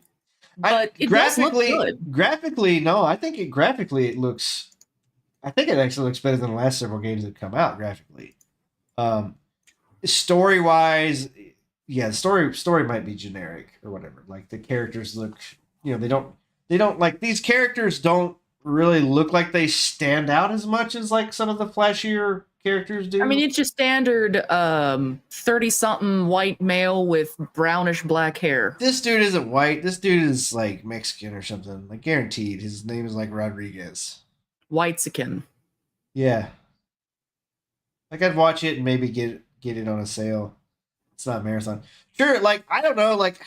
But it does look good. Graphically, no. I think it actually looks better than the last several games that come out graphically. Story wise, yeah, the story might be generic or whatever. Like, the characters look, they don't like, these characters don't really look like they stand out as much as like some of the flashier characters do. I mean, it's just standard 30-something white male with brownish black hair. This dude isn't white. This dude is like Mexican or something. Like, guaranteed. His name is like Rodriguez. Whitezican. Yeah. Like, I'd watch it and maybe get it on a sale. It's not a marathon. Sure, like, I don't know, like,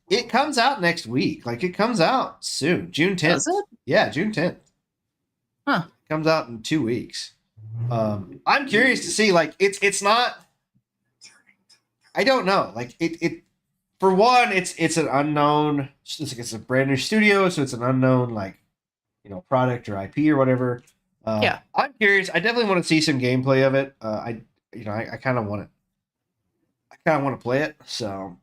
it comes out next week. Like, it comes out soon. June 10th. Does it? Yeah, June 10th. Huh. It comes out in 2 weeks. I'm curious to see, like, it's not, I don't know. Like, it for one, it's an unknown, it's a brand new studio, so it's an unknown, like, product or IP or whatever. Yeah. I'm curious. I definitely want to see some gameplay of it. I kind of want it. I kind of want to play it. So,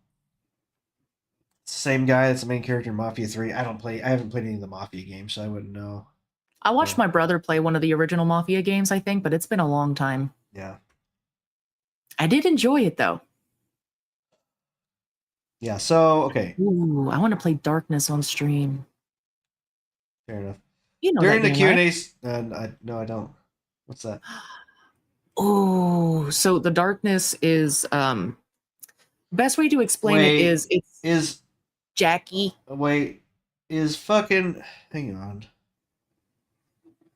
it's the same guy that's the main character in Mafia 3. I haven't played any of the Mafia games, so I wouldn't know. I watched my brother play one of the original Mafia games, I think, but it's been a long time. Yeah. I did enjoy it though. Yeah. So okay. Ooh, I want to play Darkness on stream. Fair enough. You know During that the game, Q&As, no, I don't. What's that? Oh, so the Darkness is best way to explain it is it's Jackie. Is fucking hang on.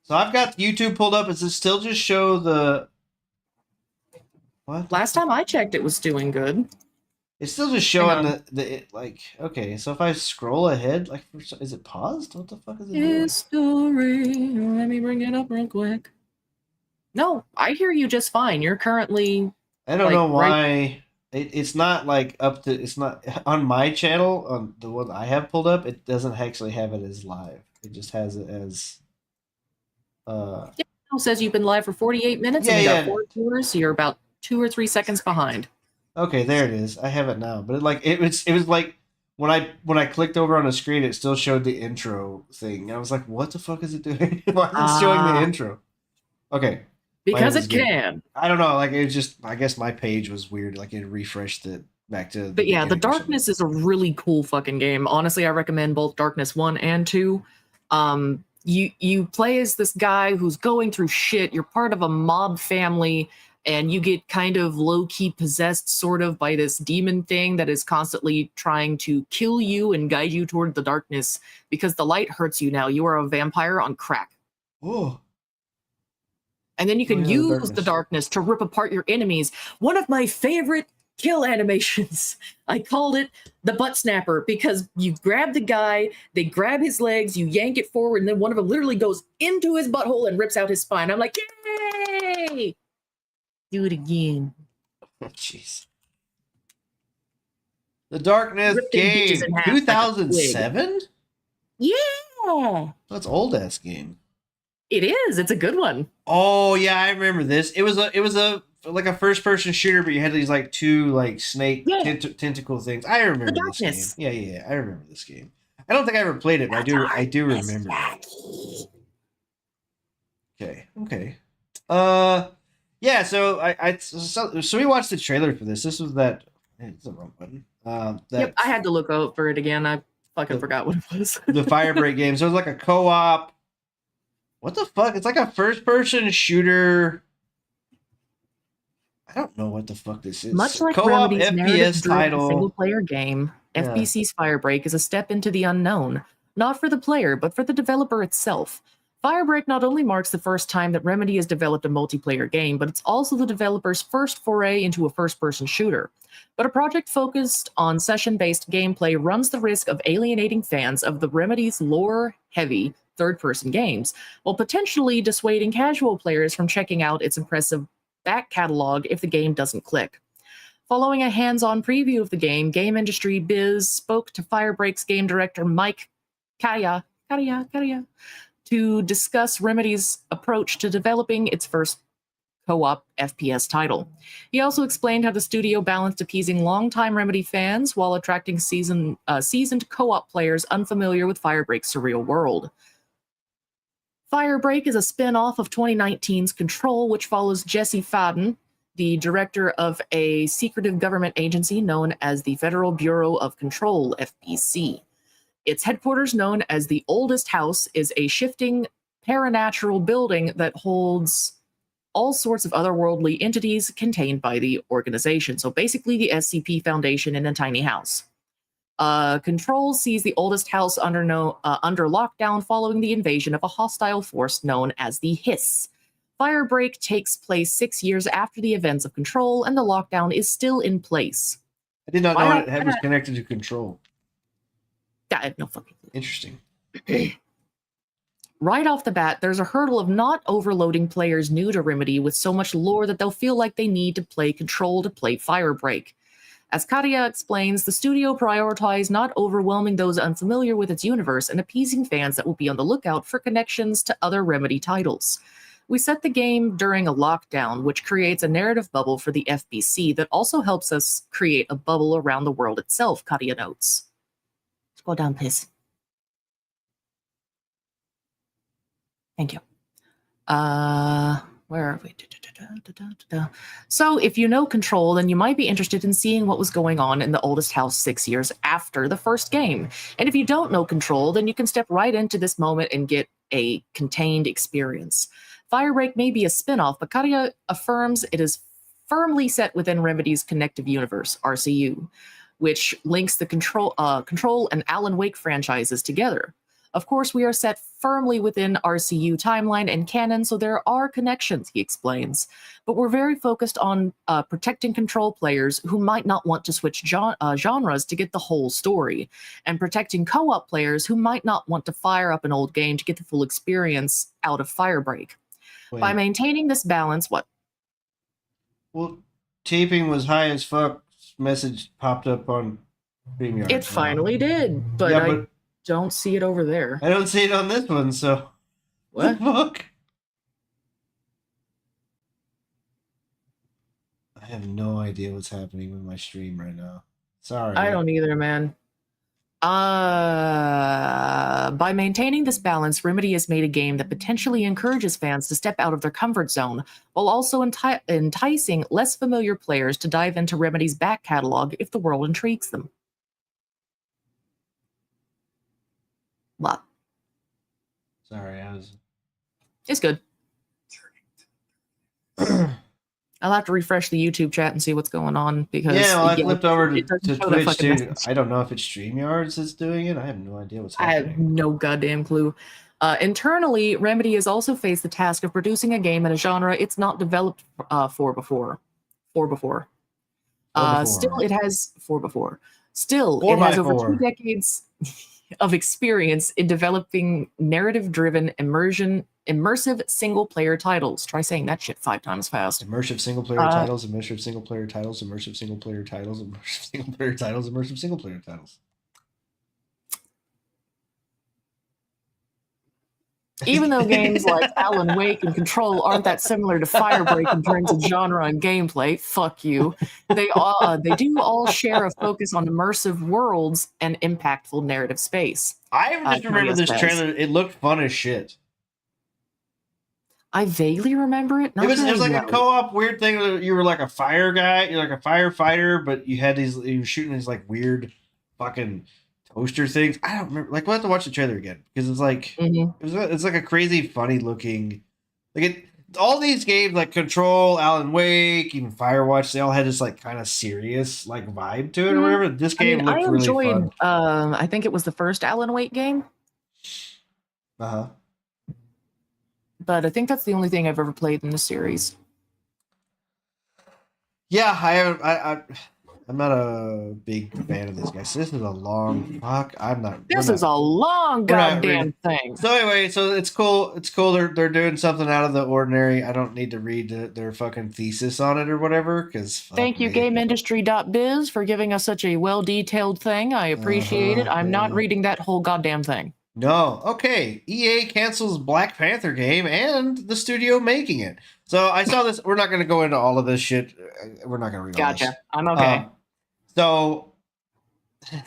So I've got YouTube pulled up. Does it still just show the what? Last time I checked, it was doing good. It's still just showing okay. So if I scroll ahead, is it paused? What the fuck is it doing? History. Let me bring it up real quick. No, I hear you just fine. You're currently. I don't know why it's not it's not on my channel on the one I have pulled up. It doesn't actually have it as live. It just has it as. It says you've been live for 48 minutes Yeah, and you yeah. got 4 viewers, so you're about 2 or 3 seconds behind. Okay, there it is. I have it now, but it was like when I clicked over on the screen, it still showed the intro thing. I was like, "What the fuck is it doing? Why is it showing the intro?" Okay, because it can. I don't know. Like it just, I guess my page was weird. Like it refreshed it back to. But yeah, the Darkness is a really cool fucking game. Honestly, I recommend both Darkness 1 and 2. You play as this guy who's going through shit. You're part of a mob family, and you get kind of low-key possessed sort of by this demon thing that is constantly trying to kill you and guide you toward the darkness because the light hurts you now. You are a vampire on crack. Oh. And then you can use the darkness to rip apart your enemies. One of my favorite kill animations, I called it the butt snapper, because you grab the guy, they grab his legs, you yank it forward, and then one of them literally goes into his butthole and rips out his spine. I'm like, yay! Do it again. Oh, jeez. The Darkness Rip them game, bitches in half 2007? Yeah. That's old ass game. It is. It's a good one. Oh yeah, I remember this. It was a like a first person shooter, but you had these like two like snake tentacle things. I remember this game. Yeah, I remember this game. I don't think I ever played it, but I do remember it. Okay. Yeah. So we watched the trailer for this. This was that. It's the wrong button. Yep, I had to look out for it again. I fucking forgot what it was. The Firebreak game. So it was like a co-op. What the fuck? It's like a first-person shooter. I don't know what the fuck this is. Much like co-op Remedy's FPS title. single-player game, Yeah. FBC's Firebreak is a step into the unknown, not for the player, but for the developer itself. Firebreak not only marks the first time that Remedy has developed a multiplayer game, but it's also the developer's first foray into a first-person shooter. But a project focused on session-based gameplay runs the risk of alienating fans of the Remedy's lore-heavy third-person games, while potentially dissuading casual players from checking out its impressive back catalog if the game doesn't click. Following a hands-on preview of the game, Game Industry Biz spoke to Firebreak's game director Mike Kaya to discuss Remedy's approach to developing its first co-op FPS title. He also explained how the studio balanced appeasing longtime Remedy fans while attracting seasoned co-op players unfamiliar with Firebreak's surreal world. Firebreak is a spin-off of 2019's Control, which follows Jesse Faden, the director of a secretive government agency known as the Federal Bureau of Control, FBC. Its headquarters, known as the Oldest House, is a shifting paranatural building that holds all sorts of otherworldly entities contained by the organization. So basically the SCP Foundation in a tiny house. Control sees the Oldest House under lockdown following the invasion of a hostile force known as the Hiss. Firebreak takes place 6 years after the events of Control, and the lockdown is still in place. I did not know it was connected to Control. I have no fucking clue. Interesting. Right off the bat, there's a hurdle of not overloading players new to Remedy with so much lore that they'll feel like they need to play Control to play Firebreak. As Katia explains, the studio prioritized not overwhelming those unfamiliar with its universe and appeasing fans that will be on the lookout for connections to other Remedy titles. We set the game during a lockdown, which creates a narrative bubble for the FBC that also helps us create a bubble around the world itself, Katia notes. Scroll down, please. Thank you. Where are we? So if you know Control, then you might be interested in seeing what was going on in the oldest house 6 years after the first game. And if you don't know Control, then you can step right into this moment and get a contained experience. Firebreak may be a spin-off, but Katia affirms it is firmly set within Remedy's Connective Universe, RCU, which links the Control and Alan Wake franchises together. Of course, we are set firmly within RCU timeline and canon, so there are connections, he explains. But we're very focused on protecting Control players who might not want to switch genres to get the whole story, and protecting co-op players who might not want to fire up an old game to get the full experience out of Firebreak. Wait. By maintaining this balance, what? Well, taping was high as fuck. Message popped up on StreamYard. It finally did, but yeah, I don't see it over there. I don't see it on this one, so What? the fuck? I have no idea what's happening with my stream right now. Sorry. I don't either, man. By maintaining this balance, Remedy has made a game that potentially encourages fans to step out of their comfort zone, while also enticing less familiar players to dive into Remedy's back catalog if the world intrigues them. What? Sorry, I was. It's good. I'll have to refresh the YouTube chat and see what's going on because I flipped over it doesn't to show that Twitch fucking too. message. I don't know if it's StreamYards that's doing it. I have no idea what's I have happening. no goddamn clue. Internally, Remedy has also faced the task of producing a game in a genre it's not developed for before. Still, it has 4x4. Still, it has over 2 decades of experience in developing narrative-driven, immersive single-player titles. Try saying that shit 5 times fast. Immersive single-player titles, immersive single-player titles, immersive single-player titles, immersive single-player titles, immersive single-player titles. Even though games like Alan Wake and Control aren't that similar to Firebreak in terms of genre and gameplay, fuck you, they do all share a focus on immersive worlds and impactful narrative space. I just remember this trailer. It looked fun as shit. I vaguely remember it. It was like a co-op weird thing. You were like a fire guy, you're like a firefighter, but you were shooting these like weird fucking toaster things. I don't remember. Like, we'll have to watch the trailer again because it's like it's like a crazy, funny looking. All these games like Control, Alan Wake, even Firewatch, they all had this like kind of serious like vibe to it or whatever. This game looked really fun. I think it was the first Alan Wake game. But I think that's the only thing I've ever played in the series. Yeah, I haven't. I'm not a big fan of this guy. So this is a long fuck. This is a long goddamn thing. So anyway, it's cool. It's cool. They're doing something out of the ordinary. I don't need to read their fucking thesis on it or whatever. Because thank you, GameIndustry.biz, for giving us such a well-detailed thing. I appreciate it. I'm not reading that whole goddamn thing. No. Okay. EA cancels Black Panther game and the studio making it. So I saw this. We're not going to go into all of this shit. We're not going to read all this. Gotcha. I'm okay. So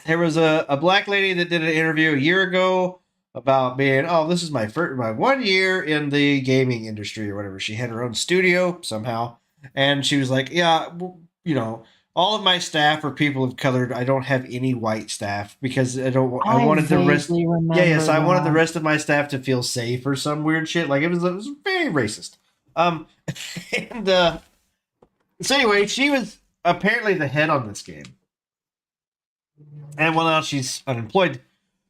there was a black lady that did an interview a year ago about being, this is my 1 year in the gaming industry or whatever. She had her own studio somehow. And she was like, all of my staff are people of color. I don't have any white staff because I wanted the rest. I wanted the rest of my staff to feel safe or some weird shit. Like it was very racist. So anyway, she was apparently the head on this game. And now she's unemployed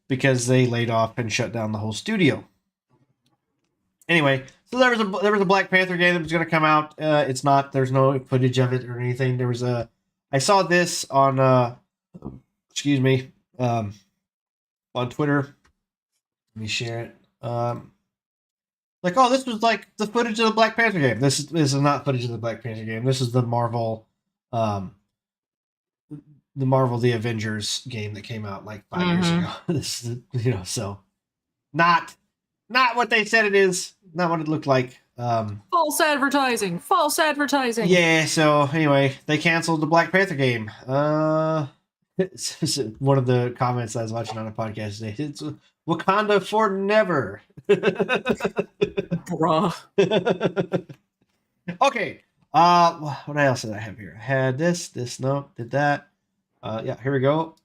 because they laid off and shut down the whole studio. Anyway, so there was a Black Panther game that was going to come out. There's no footage of it or anything. I saw this on on Twitter. Let me share it. This was like the footage of the Black Panther game. This is not footage of the Black Panther game. This is the Marvel the Marvel The Avengers game that came out like 5 years ago. This is, so not what they said it is, not what it looked like. False advertising. False advertising. Yeah, so anyway, they canceled the Black Panther game. It's one of the comments I was watching on a podcast today. It's Wakanda for never. Bruh. Okay. What else did I have here? I had this, no, did that. Yeah, here we go.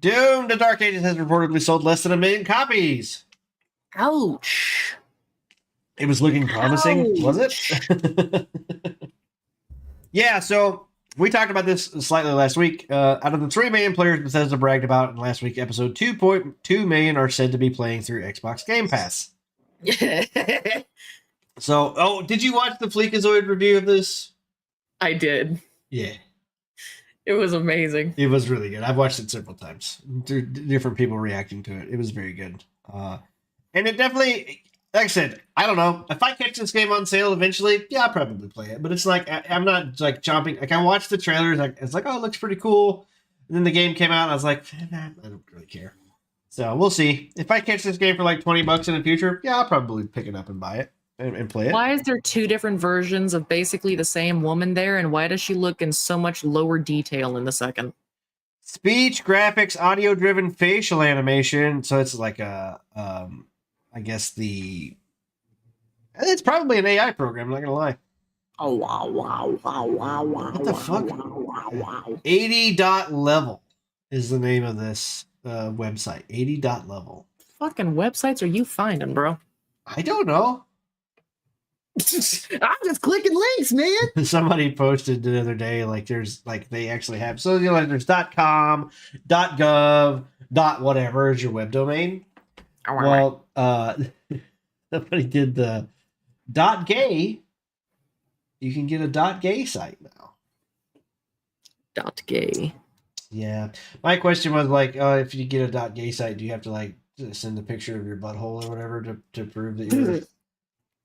Doom the Dark Ages has reportedly sold less than 1 million copies. Ouch. It was looking promising, was it? Yeah, so we talked about this slightly last week. Out of the 3 million players Bethesda bragged about in last week's episode, 2.2 million are said to be playing through Xbox Game Pass. So, did you watch the Fleekazoid review of this? I did. Yeah. It was amazing. It was really good. I've watched it several times through different people reacting to it. It was very good. And it definitely, like I said, I don't know. If I catch this game on sale eventually, yeah, I'll probably play it. But it's like, I'm not like chomping. Like I watched the trailers. Like it's like, oh, it looks pretty cool. And then the game came out and I was like, I don't really care. So we'll see. If I catch this game for like $20 in the future, yeah, I'll probably pick it up and buy it. And play it. Why is there 2 different versions of basically the same woman there, and why does she look in so much lower detail in the second? Speech, graphics, audio-driven facial animation. So it's like a, I guess it's probably an AI program. I'm not gonna lie. Oh wow! What the fuck? Wow! 80.level is the name of this website. 80.level. Fucking websites are you finding, bro? I don't know. I'm just clicking links, man. Somebody posted the other day, like there's like they actually have there's .com, .gov, .whatever is your web domain. Well, somebody did the .gay. You can get a .gay site now. .gay. Yeah, my question was like, if you get a .gay site, do you have to like send a picture of your butthole or whatever to prove that you're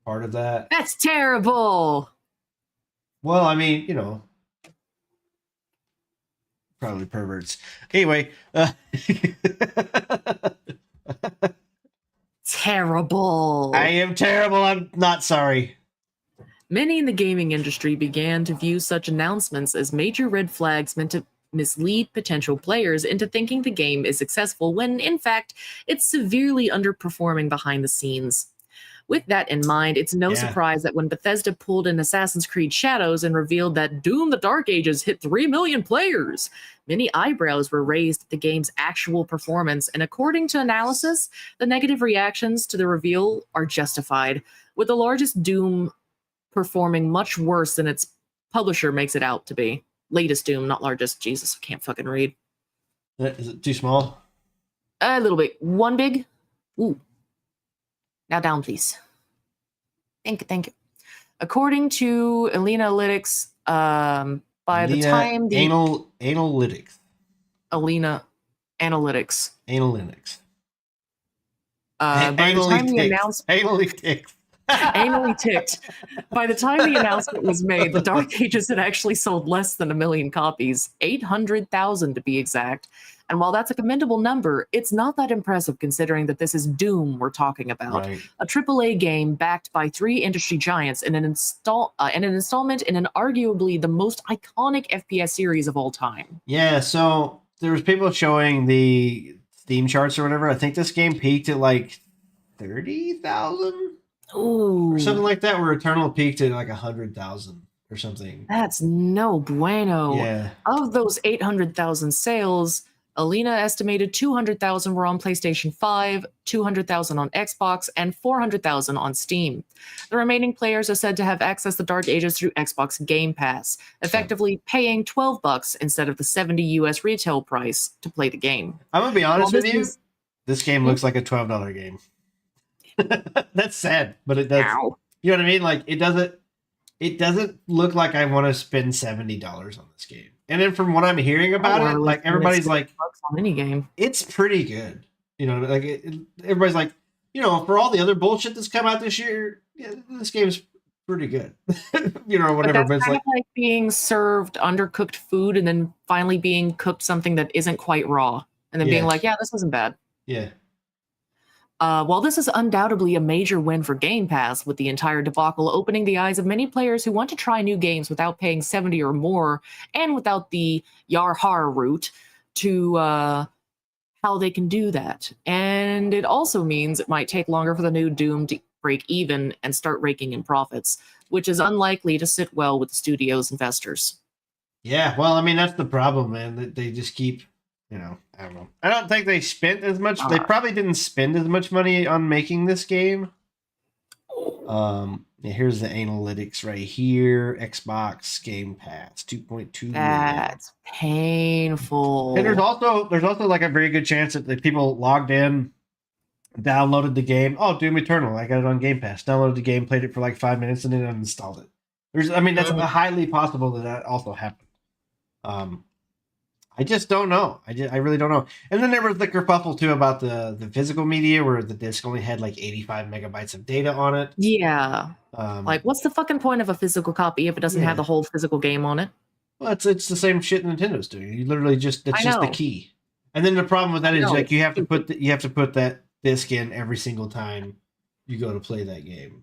part of that? That's terrible. Well, I mean, probably perverts. Anyway, Terrible. I am terrible. I'm not sorry. Many in the gaming industry began to view such announcements as major red flags meant to mislead potential players into thinking the game is successful when, in fact, it's severely underperforming behind the scenes. With that in mind, it's no surprise that when Bethesda pulled in Assassin's Creed Shadows and revealed that Doom the Dark Ages hit 3 million players, many eyebrows were raised at the game's actual performance, and according to analysis, the negative reactions to the reveal are justified, with the largest Doom performing much worse than its publisher makes it out to be. Latest Doom, not largest. Jesus, I can't fucking read. Is it too small? A little bit. One big. Ooh. Now down, please. Thank you. According to Analytics, by the time the Analytics. Alina Analytics. Analytics. By the time the announcement anally ticked. By the time the announcement was made, the Dark Ages had actually sold less than 1 million copies, 800,000 to be exact. And while that's a commendable number, it's not that impressive considering that this is Doom we're talking about, right. A AAA game backed by 3 industry giants in an installment in an arguably the most iconic FPS series of all time. Yeah, so there was people showing the Steam charts or whatever. I think this game peaked at like 30,000 or something like that, where Eternal peaked at like 100,000 or something. That's no bueno. Yeah. Of those 800,000 sales, Alina estimated 200,000 were on PlayStation 5, 200,000 on Xbox, and 400,000 on Steam. The remaining players are said to have accessed the Dark Ages through Xbox Game Pass, effectively paying $12 instead of the $70 US retail price to play the game. I'm gonna be honest with you. This game looks like a $12 game. That's sad, but it does. Ow. You know what I mean? Like it doesn't look like I want to spend $70 on this game. And then from what I'm hearing about it, like everybody's like, on any game, it's pretty good. You know, like everybody's like, for all the other bullshit that's come out this year, yeah, this game's pretty good. Whatever. But that's But it's kind like, of like being served undercooked food and then finally being cooked something that isn't quite raw, and then being Yeah. like, yeah, this wasn't bad. yeah. While this is undoubtedly a major win for Game Pass, with the entire debacle opening the eyes of many players who want to try new games without paying 70 or more, and without the Yarhar route to how they can do that. And it also means it might take longer for the new Doom to break even and start raking in profits, which is unlikely to sit well with the studio's investors. Yeah, well, I mean, that's the problem, man. That they just keep, I don't know. I don't think they spent as much. They probably didn't spend as much money on making this game. Here's the analytics right here. Xbox Game Pass, 2.2 million. That's painful. And there's also like a very good chance that the people logged in, downloaded the game. Oh, Doom Eternal, I got it on Game Pass. Downloaded the game, played it for like 5 minutes, and then uninstalled it. That's highly possible that also happened. I just don't know. I really don't know. And then there was the kerfuffle too about the physical media, where the disc only had like 85 megabytes of data on it. Yeah. Like, what's the fucking point of a physical copy if it doesn't have the whole physical game on it? Well, it's the same shit Nintendo's doing. You literally just the key. And then the problem with that is like you have to put that disc in every single time you go to play that game.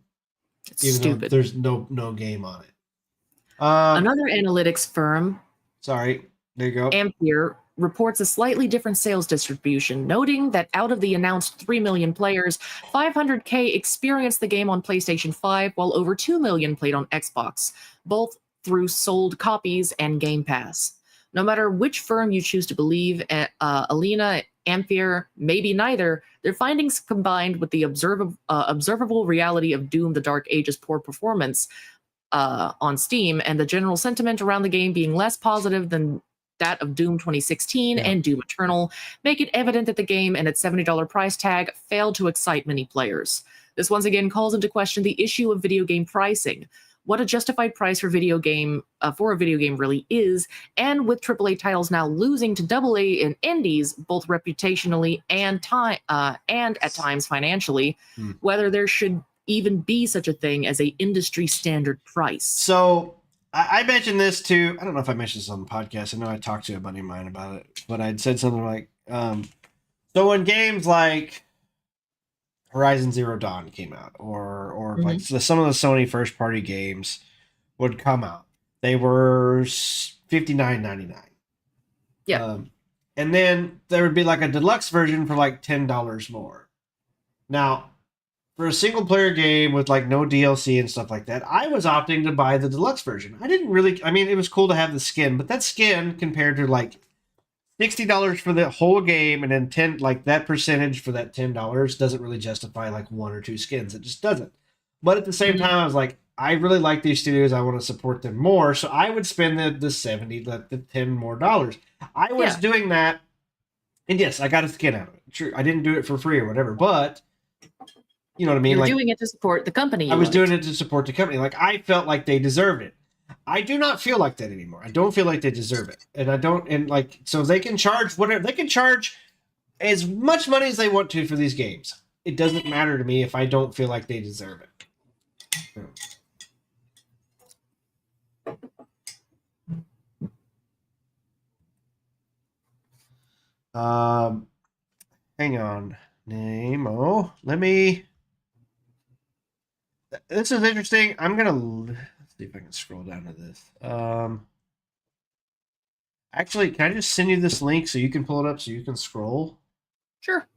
It's even stupid. Though there's no game on it. Another analytics firm, sorry, there you go. Ampere, reports a slightly different sales distribution, noting that out of the announced 3 million players, 500K experienced the game on PlayStation 5, while over 2 million played on Xbox, both through sold copies and Game Pass. No matter which firm you choose to believe, Alina, Ampere, maybe neither, their findings combined with the observable reality of Doom: The Dark Ages' poor performance on Steam, and the general sentiment around the game being less positive than that of Doom 2016 and Doom Eternal, make it evident that the game and its $70 price tag failed to excite many players. This once again calls into question the issue of video game pricing, what a justified price for a video game really is, and with AAA titles now losing to AA and indies, both reputationally and at times financially, whether there should even be such a thing as a industry standard price. So I mentioned this too. I don't know if I mentioned this on the podcast. I know I talked to a buddy of mine about it, but I'd said something like, so when games like Horizon Zero Dawn came out, or like some of the Sony first party games would come out, they were $59.99. Yeah. And then there would be like a deluxe version for like $10 more. Now, for a single player game with like no DLC and stuff like that, I was opting to buy the deluxe version. It was cool to have the skin, but that skin compared to like $60 for the whole game and then that percentage for that $10 doesn't really justify like one or two skins. It just doesn't. But at the same time, I was like, I really like these studios. I want to support them more. So I would spend the $70, the $10 more dollars. I was doing that. And yes, I got a skin out of it. True. I didn't do it for free or whatever, but you know what I mean? You're doing it to support the company. I was doing it to support the company. Like, I felt like they deserved it. I do not feel like that anymore. I don't feel like they deserve it. So they can charge whatever. They can charge as much money as they want to for these games. It doesn't matter to me if I don't feel like they deserve it. Hang on. Nemo. This is interesting. I'm gonna see if I can scroll down to this. Actually, can I just send you this link so you can pull it up so you can scroll? Sure.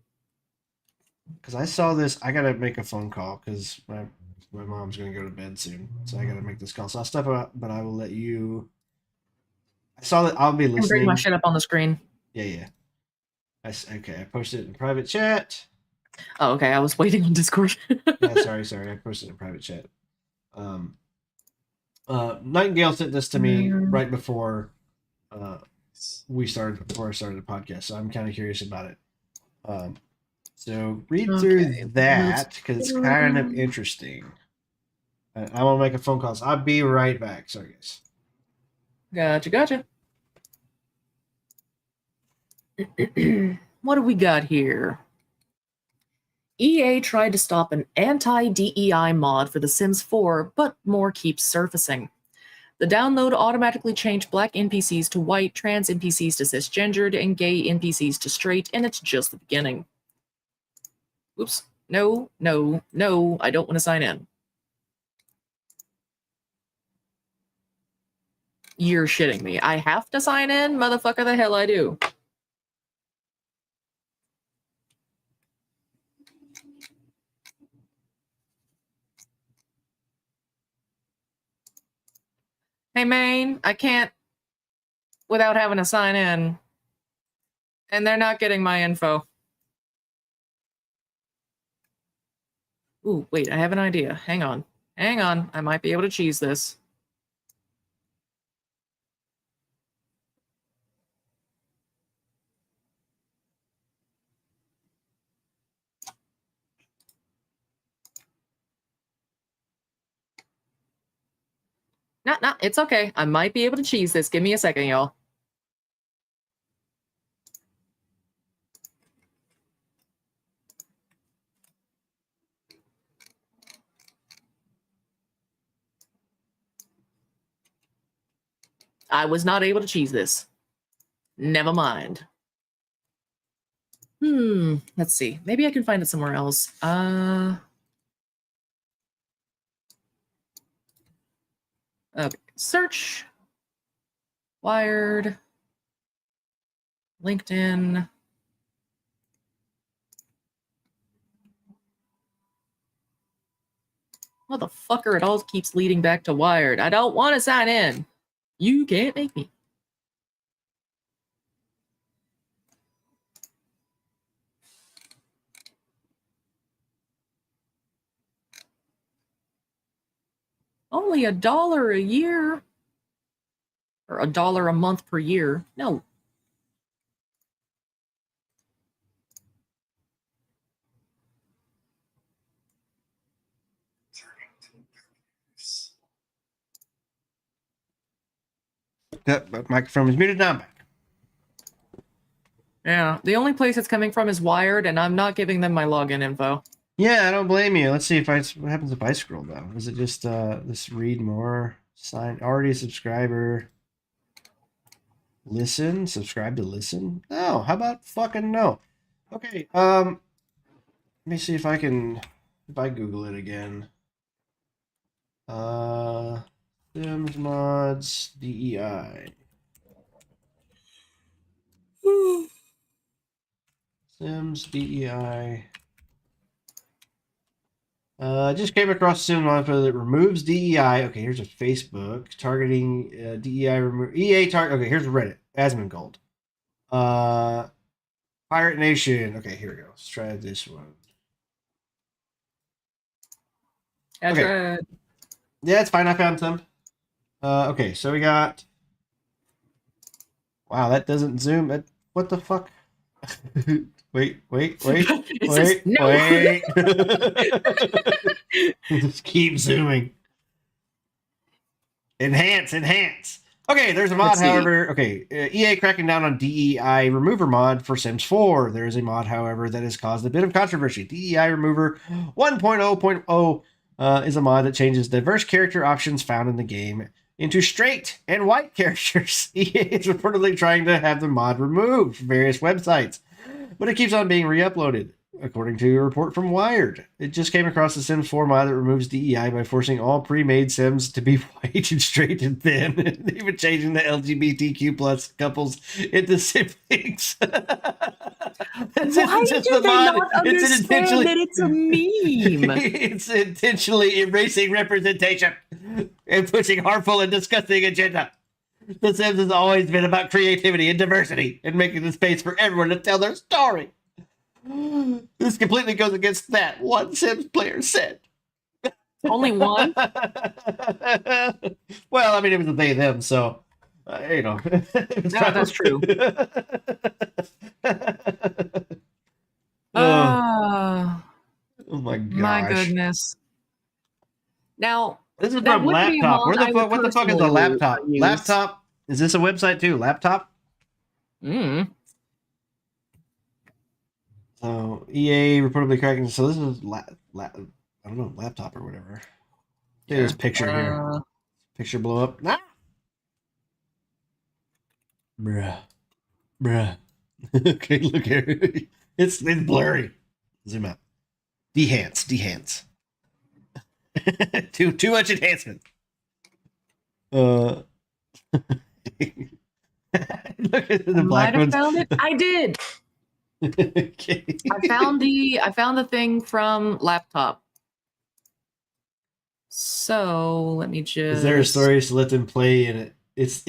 Because I saw this. I gotta make a phone call because my mom's gonna go to bed soon, so I gotta make this call. So I'll step out, but I will let you. I saw that I'll be listening. Bring my shit up on the screen. Yeah. I posted it in private chat. Oh, okay. I was waiting on Discord. Sorry. I posted it in private chat. Nightingale sent this to me right before I started the podcast, so I'm kind of curious about it. So read through that because it's kind of interesting. I want to make a phone call. So I'll be right back. Sorry, guys. Gotcha. What do we got here? EA tried to stop an anti-DEI mod for The Sims 4, but more keeps surfacing. The download automatically changed black NPCs to white, trans NPCs to cisgendered, and gay NPCs to straight, and it's just the beginning. Oops. No, no, no, I don't want to sign in. You're shitting me. I have to sign in? Motherfucker, the hell I do. Hey, Maine, I can't without having to sign in. And they're not getting my info. Ooh, wait, I have an idea. Hang on. Hang on. I might be able to cheese this. No, it's okay. I might be able to cheese this. Give me a second, y'all. I was not able to cheese this. Never mind. Let's see. Maybe I can find it somewhere else. Okay. Search. Wired. LinkedIn. Motherfucker, it all keeps leading back to Wired. I don't want to sign in. You can't make me. Only $1 a year. Or $1 a month per year. No. That microphone is muted. Now I'm back. Yeah, the only place it's coming from is Wired, and I'm not giving them my login info. Yeah, I don't blame you. Let's see if what happens if I scroll down. Is it just this read more, sign, already a subscriber, listen, subscribe to listen? No, how about fucking no? Okay, let me see if I Google it again. Sims mods DEI. Sims DEI. Just came across Sim mod that removes DEI. Okay, here's a Facebook targeting DEI remove EA target. Okay, here's Reddit. Asmongold. Pirate Nation. Okay, here we go. Let's try this one. Okay. Yeah, it's fine. I found some. Okay, so we got. Wow, that doesn't zoom. What the fuck? Wait. Says, no. Wait. Just keep zooming. Enhance. Okay, there's a mod, however. Okay, EA cracking down on DEI remover mod for Sims 4. There is a mod, however, that has caused a bit of controversy. DEI remover 1.0.0 is a mod that changes diverse character options found in the game into straight and white characters. EA is reportedly trying to have the mod removed from various websites, but it keeps on being re-uploaded, according to a report from Wired. It just came across the Sims 4 mod that removes DEI by forcing all pre-made Sims to be white and straight and thin, and even changing the LGBTQ plus couples into siblings. Why do they not understand that it's a meme? It's intentionally erasing representation and pushing harmful and disgusting agenda. The Sims has always been about creativity and diversity and making the space for everyone to tell their story. This completely goes against that one Sims player said. Only one? Well, I mean, it was a they, them, so, you know. No, that's true. Oh my gosh. My goodness. Now, this is from Laptop. What the fuck is a laptop? Laptop? Is this a website too? Laptop? So EA reportedly cracking. So this is I don't know, laptop or whatever. Look at this picture here. Picture blow up. Ah! Bruh. Okay, look here. It's blurry. Zoom out. Dehance. too much enhancement. Look at the black ones. Found it. I did. Okay. I found the thing from laptop. So let me just. Is there a story to let them play in it? It's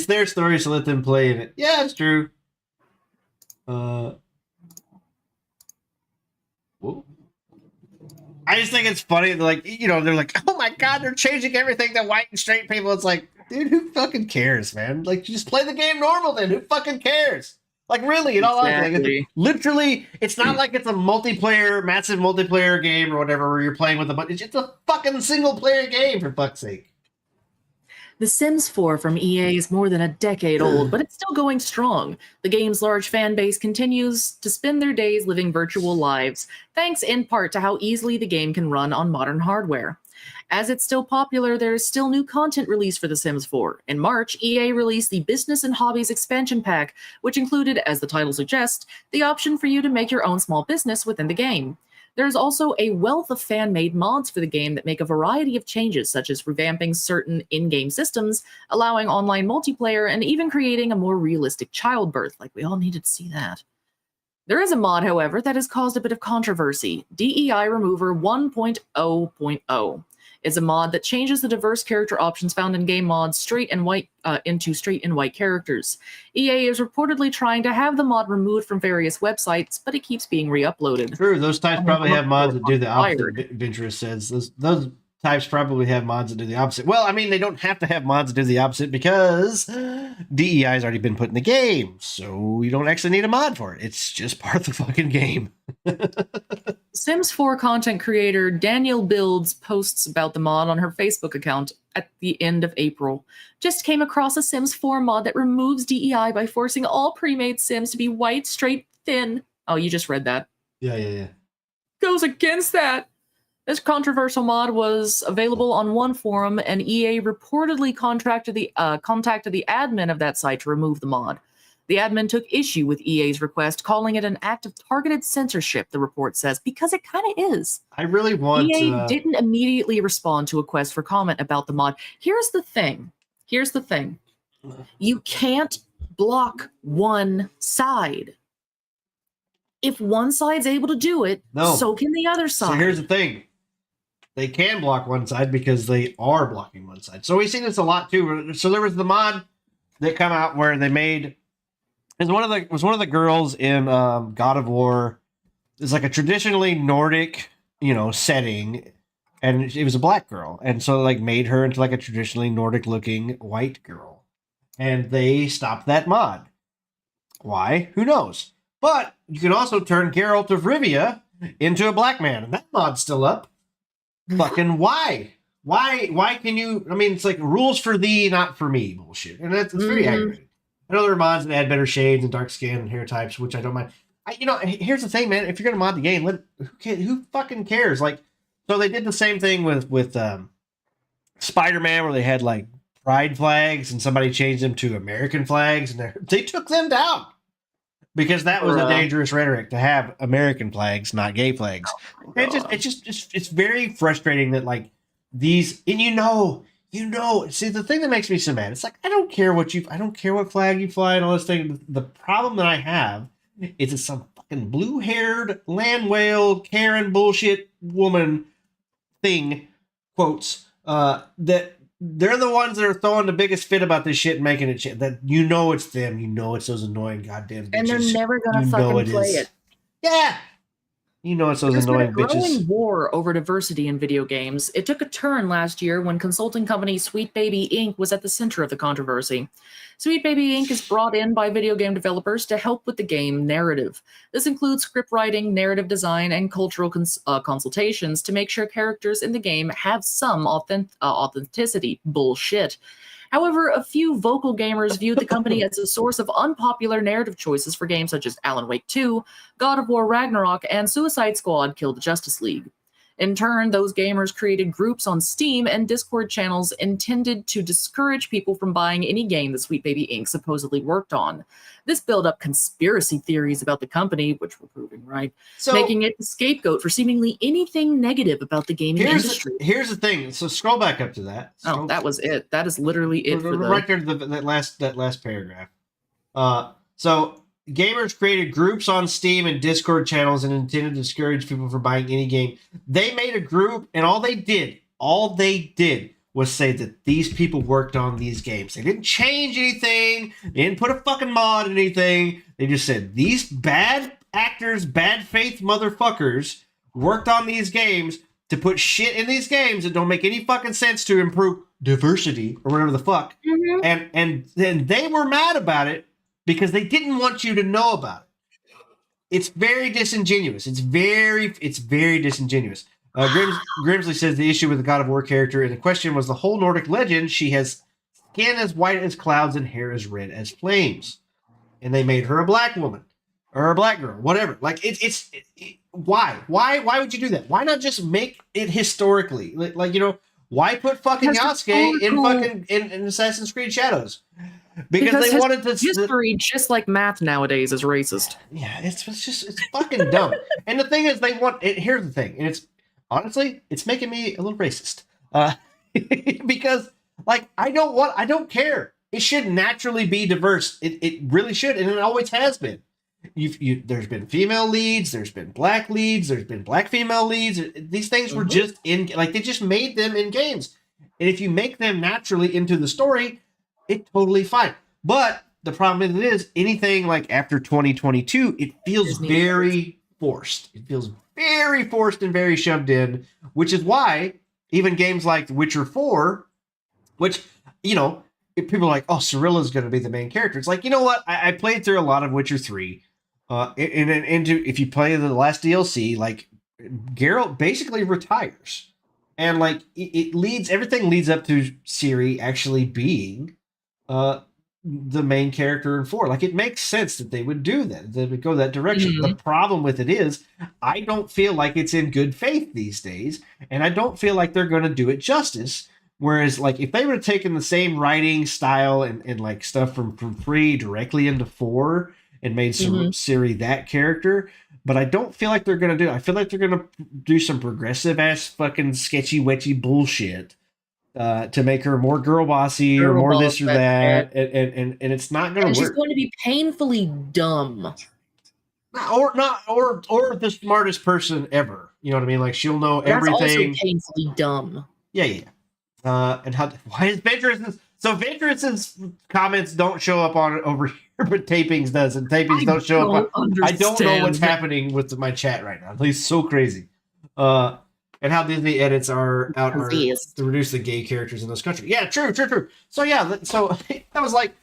their story, so let them play in it. Yeah, it's true. Whoa. I just think it's funny. Like, they're like, oh my god, they're changing everything to white and straight people. It's like, dude, who fucking cares, man? Like, just play the game normal then. Who fucking cares? Like, really, in all honesty, like, literally, it's not like it's a massive multiplayer game or whatever where you're playing with a bunch. It's a fucking single player game, for fuck's sake. The Sims 4 from EA is more than a decade old, but it's still going strong. The game's large fan base continues to spend their days living virtual lives, thanks in part to how easily the game can run on modern hardware. As it's still popular, there is still new content released for The Sims 4. In March, EA released the Business and Hobbies expansion pack, which included, as the title suggests, the option for you to make your own small business within the game. There's also a wealth of fan-made mods for the game that make a variety of changes, such as revamping certain in-game systems, allowing online multiplayer, and even creating a more realistic childbirth. Like, we all needed to see that. There is a mod, however, that has caused a bit of controversy. DEI Remover 1.0.0. It's a mod that changes the diverse character options found in game mods straight and white into straight and white characters. EA is reportedly trying to have the mod removed from various websites, but it keeps being re-uploaded. True, those types probably have mods that do the opposite. Venturous says those types probably have mods that do the opposite. Well, I mean, they don't have to have mods that do the opposite because DEI has already been put in the game, so you don't actually need a mod for it. It's just part of the fucking game. Sims 4 content creator Danielle Builds posts about the mod on her Facebook account at the end of April. Just came across a Sims 4 mod that removes DEI by forcing all pre-made Sims to be white, straight, thin. Oh, you just read that. Yeah. Goes against that. This controversial mod was available on one forum, and EA reportedly contacted the admin of that site to remove the mod. The admin took issue with EA's request, calling it an act of targeted censorship, the report says, because it kind of is. I really want EA didn't immediately respond to a request for comment about the mod. Here's the thing. You can't block one side. If one side's able to do it, so can the other side. So here's the thing. They can block one side because they are blocking one side. So we've seen this a lot too. So there was the mod that come out where they made it was one of the girls in God of War. It's like a traditionally Nordic, setting, and it was a black girl, and so like made her into like a traditionally Nordic looking white girl, and they stopped that mod. Why? Who knows? But you can also turn Geralt of Rivia into a black man, and that mod's still up. Fucking why? Why can you? I mean, it's like rules for thee, not for me bullshit, and it's very aggravating. I know there are mods that add better shades and dark skin and hair types, which I don't mind. Here's the thing, man. If you're gonna mod the game, who fucking cares? Like, so they did the same thing with Spider-Man, where they had like pride flags, and somebody changed them to American flags, and they took them down because that was a dangerous rhetoric to have American flags, not gay flags. It's very frustrating that like these, and see, the thing that makes me so mad, it's like I don't care what flag you fly and all this thing. The problem that I have is it's some fucking blue-haired land whale Karen bullshit woman thing, quotes, that they're the ones that are throwing the biggest fit about this shit and making it shit. That it's them, it's those annoying goddamn bitches. And they're never gonna fucking play it. Yeah. It's those annoying bitches. There's been a growing war over diversity in video games. It took a turn last year when consulting company Sweet Baby Inc. was at the center of the controversy. Sweet Baby Inc. is brought in by video game developers to help with the game narrative. This includes script writing, narrative design, and cultural consultations to make sure characters in the game have some authenticity. Bullshit. However, a few vocal gamers viewed the company as a source of unpopular narrative choices for games such as Alan Wake 2, God of War Ragnarok, and Suicide Squad Kill the Justice League. In turn, those gamers created groups on Steam and Discord channels intended to discourage people from buying any game that Sweet Baby Inc. supposedly worked on. This built up conspiracy theories about the company, which were proving right, So making it the scapegoat for seemingly anything negative about the gaming industry. here's the thing. So scroll back up to that. Oh, that was it. That is literally it for the... Right there, that last paragraph. So gamers created groups on Steam and Discord channels and intended to discourage people from buying any game. They made a group, and all they did was say that these people worked on these games. They didn't change anything. They didn't put a fucking mod in anything. They just said these bad actors, bad faith motherfuckers worked on these games to put shit in these games that don't make any fucking sense to improve diversity or whatever the fuck. Mhm. And then they were mad about it because they didn't want you to know about it. It's very disingenuous. It's very disingenuous. Grimsley says the issue with the God of War character in the question was the whole Nordic legend. She has skin as white as clouds and hair as red as flames. And they made her a black woman or a black girl, whatever. Like why would you do that? Why not just make it historically? Like, you know, why put fucking Yasuke in fucking in Assassin's Creed Shadows? Because they wanted to. History, just like math nowadays, is racist. Yeah, it's fucking dumb. And the thing is, they want. Here's the thing, and it's honestly, it's making me a little racist. Because like I don't care. It should naturally be diverse. It really should, and it always has been. There's been female leads, there's been black leads, there's been black female leads. These things were just in, like, they just made them in games. And if you make them naturally into the story, it's totally fine. But the problem is anything like after 2022, it feels very forced. It feels very forced and very shoved in, which is why even games like Witcher 4, which, you know, people are like, oh, Cirilla's going to be the main character. It's like, you know what? I played through a lot of Witcher 3. If you play the last DLC, like, Geralt basically retires. And, like, everything leads up to Ciri actually being the main character in 4. Like, it makes sense that they would do that. They would go that direction. The problem with it is, I don't feel like it's in good faith these days. And I don't feel like they're going to do it justice. Whereas, like, if they would have taken the same writing style and like stuff from 3 directly into 4 and made Ciri that character, but I don't feel like they're going to do it. I feel like they're going to do some progressive ass fucking sketchy wetchy bullshit to make her more girl bossy or more this or that, and it's not going to work. She's going to be painfully dumb, or the smartest person ever. You know what I mean? Like, she'll know everything. That's also painfully dumb. Yeah. And why is Venturous's Venturous's comments don't show up on over here, but Tapings does, and Tapings don't show up. I don't know what's happening with my chat right now. It's so crazy. And how Disney edits are to reduce the gay characters in this country. Yeah, true. So yeah, so that was like,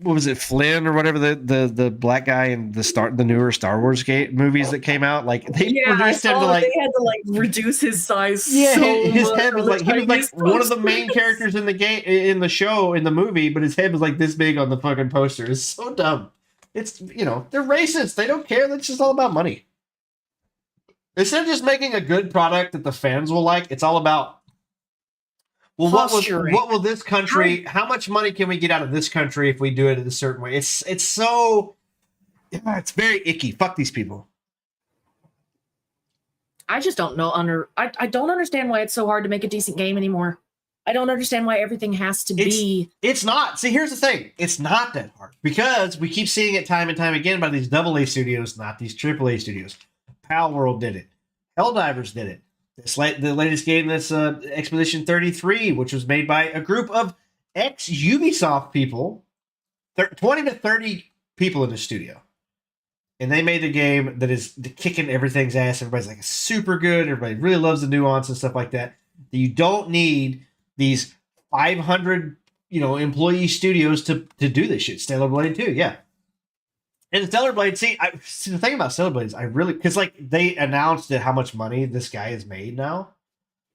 what was it, Flynn or whatever, the black guy in the newer Star Wars movies that came out. Like, they reduced him to like, they had to like reduce his size. Yeah, so his much head was like, he was like one of the main characters in the movie, but his head was like this big on the fucking poster. It's so dumb. It's, you know, they're racist. They don't care. That's just all about money. Instead of just making a good product that the fans will like, it's all about, well, what will this country, how much money can we get out of this country if we do it in a certain way? It's so, yeah, it's very icky. Fuck these people. I just don't know. I don't understand why it's so hard to make a decent game anymore. I don't understand why everything has to be. It's not. See, here's the thing. It's not that hard because we keep seeing it time and time again by these AA studios, not these AAA studios. Pal World did it. Helldivers did it. The latest game that's Expedition 33, which was made by a group of ex-Ubisoft people, 20 to 30 people in the studio. And they made a game that is kicking everything's ass. Everybody's like, it's super good. Everybody really loves the nuance and stuff like that. You don't need these 500, employee studios to do this shit. Stellar Blade 2, yeah. And Stellar Blade, see, the thing about Stellar Blade is because like they announced how much money this guy has made now,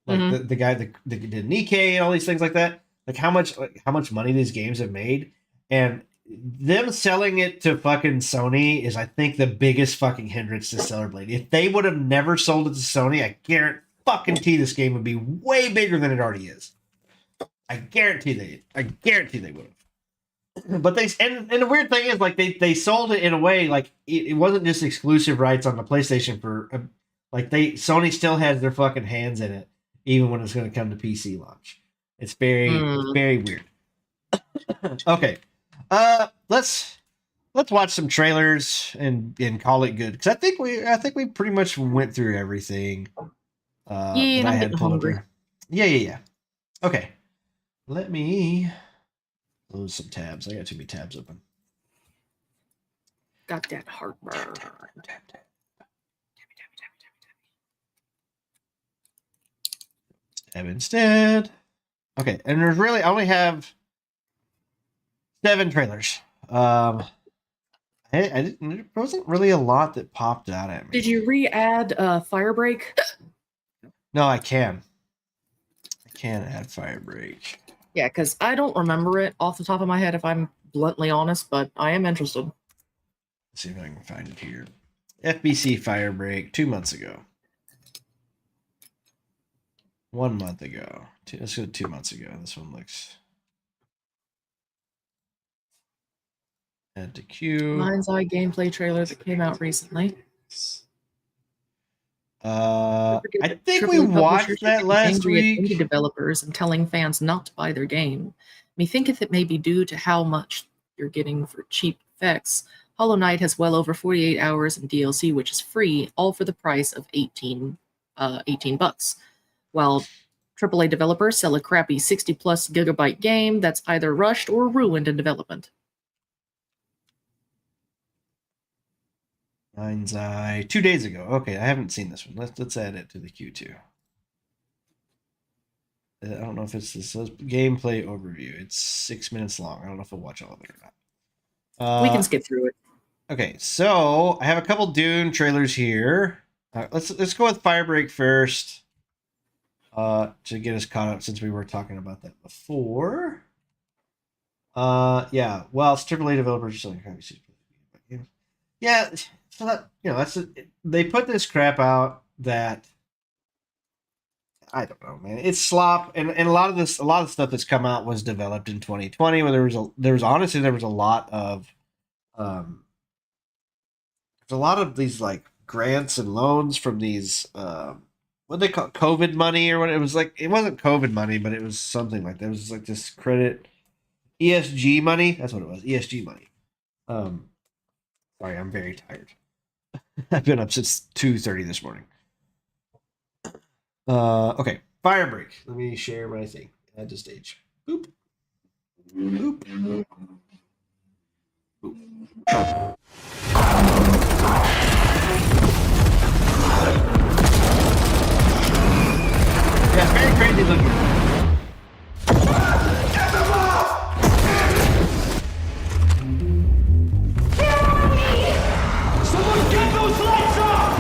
like the guy that did Nikkei and all these things like that. like how much money these games have made, and them selling it to fucking Sony is, I think, the biggest fucking hindrance to Stellar Blade. If they would have never sold it to Sony, I guarantee this game would be way bigger than it already is. I guarantee they would have. But and the weird thing is, like, they sold it in a way like it wasn't just exclusive rights on the PlayStation for like Sony still has their fucking hands in it, even when it's going to come to PC launch. It's very weird. Okay. Let's watch some trailers and call it good, because I think we pretty much went through everything. Yeah, I'm getting hungry. Yeah. Okay, let me close some tabs. I got too many tabs open. Got that heartburn. Tab instead. Okay, and there's really I only have 7 trailers. I didn't. There wasn't really a lot that popped out at me. Did you re-add Firebreak? No, I can. I can add Firebreak. Yeah, because I don't remember it off the top of my head, if I'm bluntly honest, but I am interested. Let's see if I can find it here. FBC Firebreak 2 months ago. 1 month ago. Let's go 2 months ago. This one looks. Add to queue. Mind's Eye gameplay trailer that came out recently. I think we watched that last week. Indie developers and telling fans not to buy their game. Methinketh it may be due to how much you're getting for cheap effects. Hollow Knight has well over 48 hours in DLC, which is free, all for the price of $18. While AAA developers sell a crappy 60-plus gigabyte game that's either rushed or ruined in development. Mind's Eye 2 days ago. Okay, I haven't seen this one. Let's add it to the queue too. I don't know if it says gameplay overview. It's 6 minutes long. I don't know if I'll watch all of it or not. We can skip through it. Okay, so I have a couple Dune trailers here. Let's go with Firebreak first. To get us caught up, since we were talking about that before. Yeah. Well, it's AAA developers are selling crappy games. Yeah. So that, they put this crap out that I don't know, man. It's slop, and a lot of stuff that's come out was developed in 2020, where there was a lot of these like grants and loans from these what they call COVID money, or what it was like. It wasn't COVID money, but it was something like that. It was like this credit ESG money. That's what it was. ESG money. Sorry, I'm very tired. I've been up since 2:30 this morning. Okay, Firebreak. Let me share my thing. Add to stage. Boop. Boop. Boop. Yeah, it's very crazy looking. Get them off! Someone get those lights off!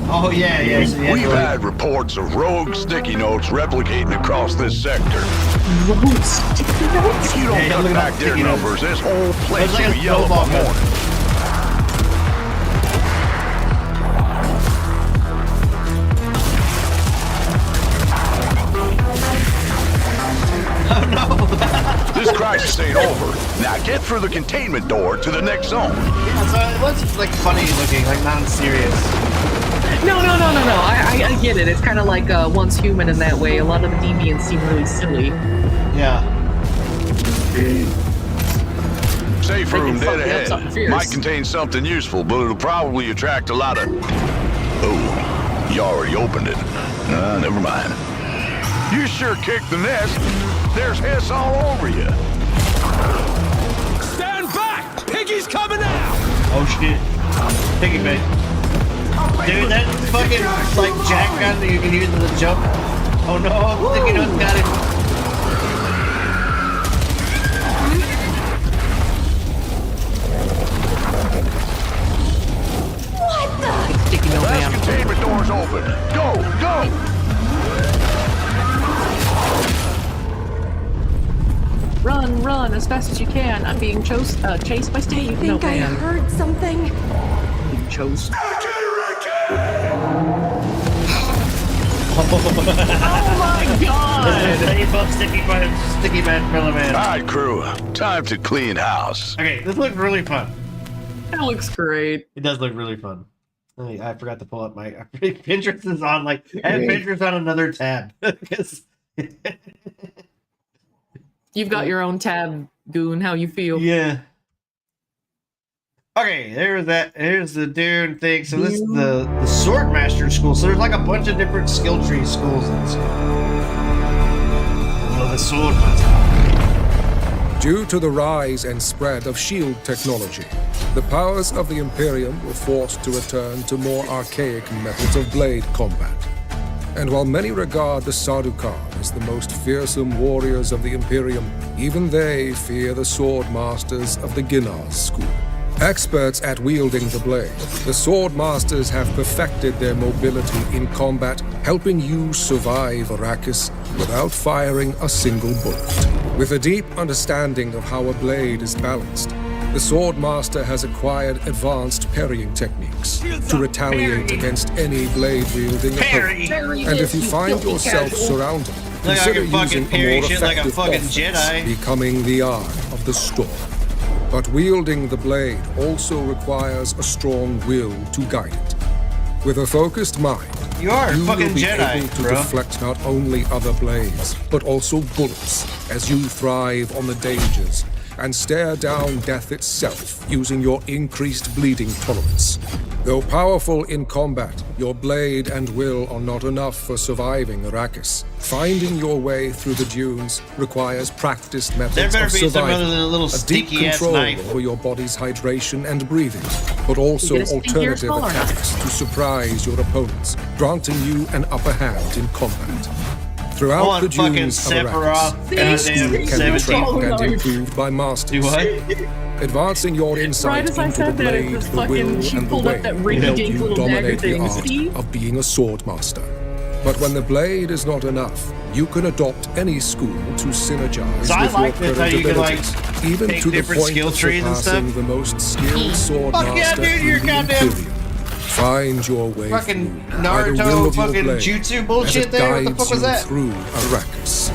Oh yeah. We've had reports of rogue sticky notes replicating across this sector. Rogue sticky notes? If you don't cut back their numbers, this whole place will be yellow by morning. This crisis ain't over. Now get through the containment door to the next zone. Yeah, so it was like funny looking, like non-serious. No. I get it. It's kind of like Once Human in that way. A lot of the deviants seem really silly. Yeah. Safe room fuck dead me up something ahead. fierce. Might contain something useful, but it'll probably attract a lot of... Oh, you already opened it. Never mind. You sure kicked the nest. There's hiss all over you. Stand back! Piggy's coming out! Oh shit. Piggy bait. Dude, that fucking like jack gun that you can use in the jump. Oh no, Sticky Notes got it. What the? Sticky note Last man. containment door's open. Go! run as fast as you can. I'm being chased by Steve. I think I heard something. Being chased. Oh my god! Sticky man. All right, crew. Time to clean house. Okay, this looks really fun. That looks great. It does look really fun. I forgot to pull up my Pinterest is on I have Pinterest on another tab. You've got your own tab, Goon. How you feel? Yeah. Okay, there's that. Here's the Dune thing. So this is the Swordmaster School. So there's like a bunch of different skill tree schools in this game. Well, the Swordmaster. Due to the rise and spread of shield technology, the powers of the Imperium were forced to return to more archaic methods of blade combat. And while many regard the Sardaukar as the most fearsome warriors of the Imperium, even they fear the sword masters of the Ginars school. Experts at wielding the blade, the sword masters have perfected their mobility in combat, helping you survive Arrakis without firing a single bullet. With a deep understanding of how a blade is balanced, the sword master has acquired advanced parrying techniques to retaliate against any blade-wielding opponent. And if you find yourself surrounded, consider using a more effective offense, becoming the eye of the storm. But wielding the blade also requires a strong will to guide it. With a focused mind, You are a you fucking will be Jedi, able to bro. deflect not only other blades, but also bullets, as you thrive on the dangers and stare down death itself using your increased bleeding tolerance. Though powerful in combat, your blade and will are not enough for surviving Arrakis. Finding your way through the dunes requires practiced methods There better of be some survival, other little a deep sticky-ass control knife. over your body's hydration and breathing, but also You get a stinkier alternative smaller knife. attacks to surprise your opponents, granting you an upper hand in combat. Throughout Hold the on, fucking dunes of Sephiroth, Arrakis, any skill goddamn can be 17. trained and improved by masters. Do what? Advancing your insight Right as I into said the that, it blade, was the will, fucking- she and the pulled up way that will rinky-dink help you little dagger dominate the thing, art Steve. of being a sword master. But when the blade is not enough, you can adopt any school to synergize So I with like your this, how current you can, like, abilities, even take to the different point skill of trees and surpassing stuff. the most skilled sword Fuck yeah, master dude, you're in the goddamn- Imperium. Find your way Fucking through by the will Naruto of your fucking blade jutsu as bullshit it there? What the guides fuck was you that? through Arrakis.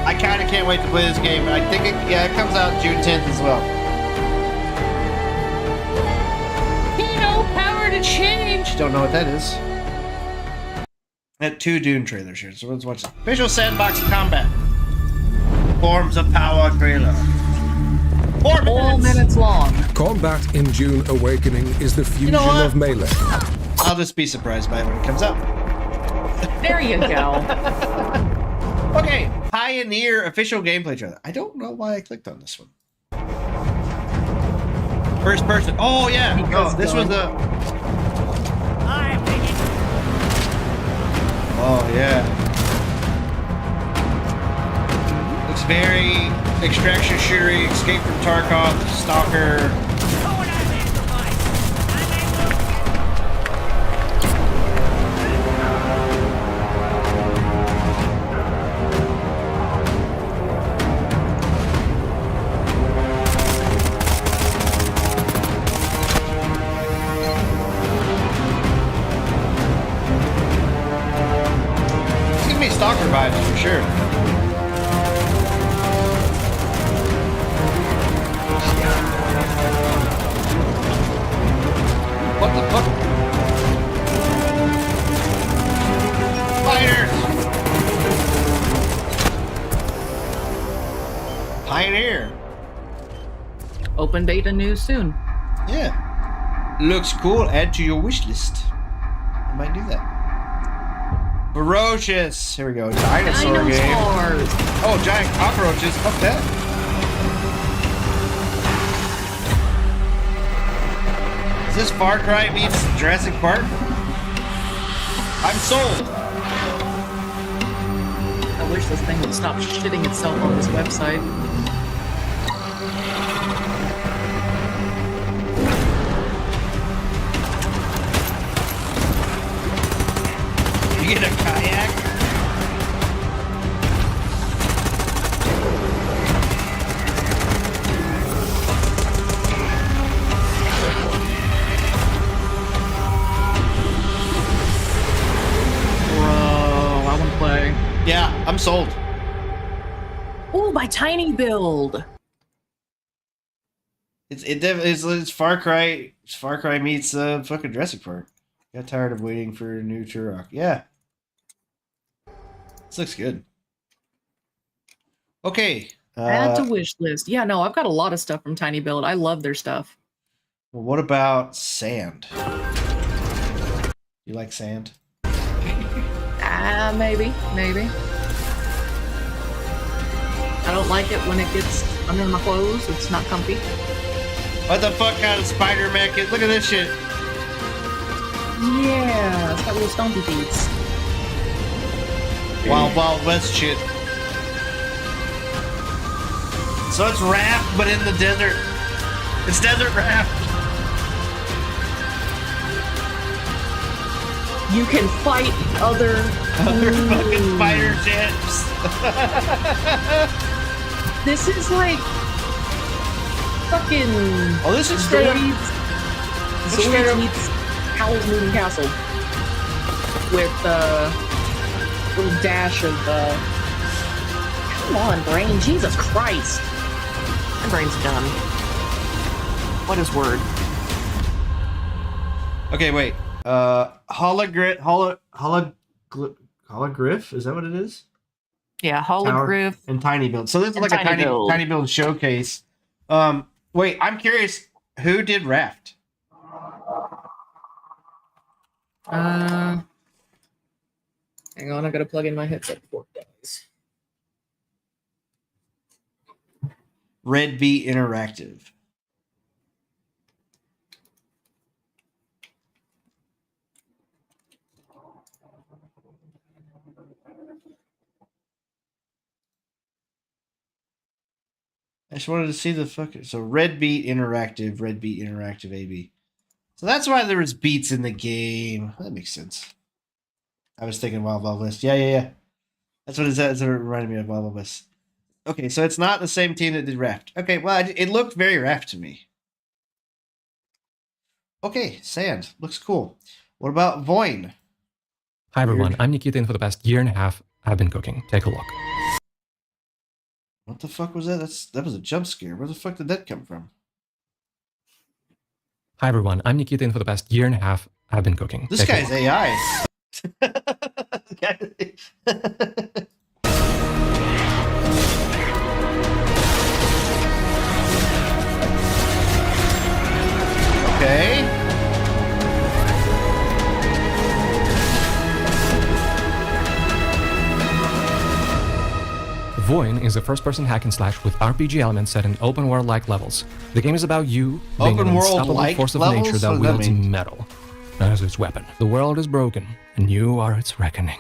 I kind of can't wait to play this game. I think it comes out June 10th as well. Power to change. Don't know what that is. At 2 Dune trailers here, so let's watch it. Visual sandbox combat. Forms of power trailer. 4 4 minutes. minutes long. Combat in Dune Awakening is the fusion know what? of melee. I'll just be surprised by it when it comes out. There you go. Okay, Pioneer official gameplay trailer. I don't know why I clicked on this one. First person. Oh yeah. Because Oh, this was done. Oh yeah. Looks very extraction shootery, escape from Tarkov, Stalker. It's giving me Stalker vibes for sure. What the fuck? Fighters! Pioneer. Open beta news soon. Yeah. Looks cool. Add to your wish list. I might do that. Ferocious. Here we go. Dinosaur game. Dinosaurs. Oh, giant cockroaches. Fuck that. Is this Far Cry meets Jurassic Park? I'm sold. I wish this thing would stop shitting itself on this website. You get a kayak? Yeah, I'm sold. Oh, my tiny build. It's Far Cry. Far Cry meets fucking Jurassic Park. Got tired of waiting for a new Turok. Yeah, this looks good. Okay. Add to wish list. Yeah, no, I've got a lot of stuff from Tiny Build. I love their stuff. Well, what about sand? You like sand? Maybe. I don't like it when it gets under my clothes. It's not comfy. What the fuck kind of spider mech is? Look at this shit. Yeah, it's got little stompy feet. Wild West shit. So it's raft, but in the desert. It's desert raft. You can fight other fucking spider ships. This is like fucking. Oh, this is straight up. Zoids meets Howl's Moving Castle with little dash of. Come on, brain! Jesus Christ! My brain's done. What is word? Okay, wait. Hologryph. Is that what it is? Yeah, hologryph and tiny build. So this is like a tiny build showcase. Wait, I'm curious. Who did Raft? Hang on, I gotta plug in my headset before it dies. Red Beat Interactive. I just wanted to see the fucking... So Red Beat Interactive AB. So that's why there was beats in the game. That makes sense. I was thinking Wild Wild West. Yeah. That's what it says. It reminded me of Wild Wild West. Okay, so it's not the same team that did Raft. Okay, well, it looked very Raft to me. Okay, sand. Looks cool. What about Voin? Hi, everyone. I'm Nikita, and for the past year and a half, I've been cooking. Take a look. What the fuck was that? That was a jump scare. Where the fuck did that come from? Hi, everyone. I'm Nikita, and for the past year and a half, I've been cooking. This guy's AI. Okay. Voin is a first-person hack and slash with RPG elements set in open world-like levels. The game is about you being an unstoppable force of nature that wields metal as its weapon. The world is broken, and you are its reckoning.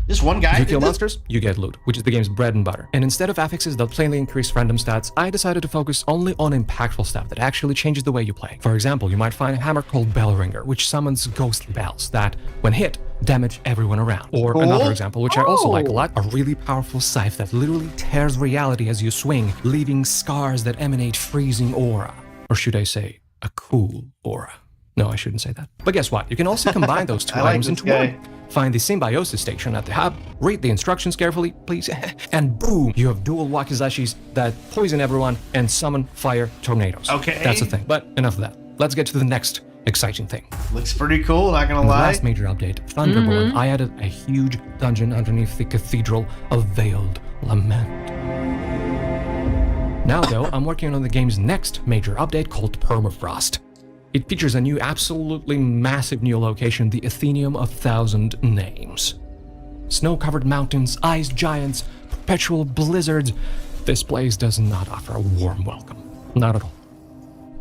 This one guy. If you kill monsters, you get loot, which is the game's bread and butter. And instead of affixes that plainly increase random stats, I decided to focus only on impactful stuff that actually changes the way you play. For example, you might find a hammer called Bellringer, which summons ghostly bells that, when hit, damage everyone around. Or another example, which I also like a lot, a really powerful scythe that literally tears reality as you swing, leaving scars that emanate freezing aura. Or should I say, a cool aura. No, I shouldn't say that. But guess what? You can also combine those two items into one. Find the symbiosis station at the hub, read the instructions carefully, please, and boom, you have dual wakizashis that poison everyone and summon fire tornadoes. Okay. That's the thing. But enough of that. Let's get to the next exciting thing. Looks pretty cool, not gonna In the lie. last major update, Thunderborn, I added a huge dungeon underneath the Cathedral of Veiled Lament. Now though, I'm working on the game's next major update called Permafrost. It features a new, absolutely massive new location, the Athenium of Thousand Names. Snow-covered mountains, ice giants, perpetual blizzards. This place does not offer a warm welcome. Not at all.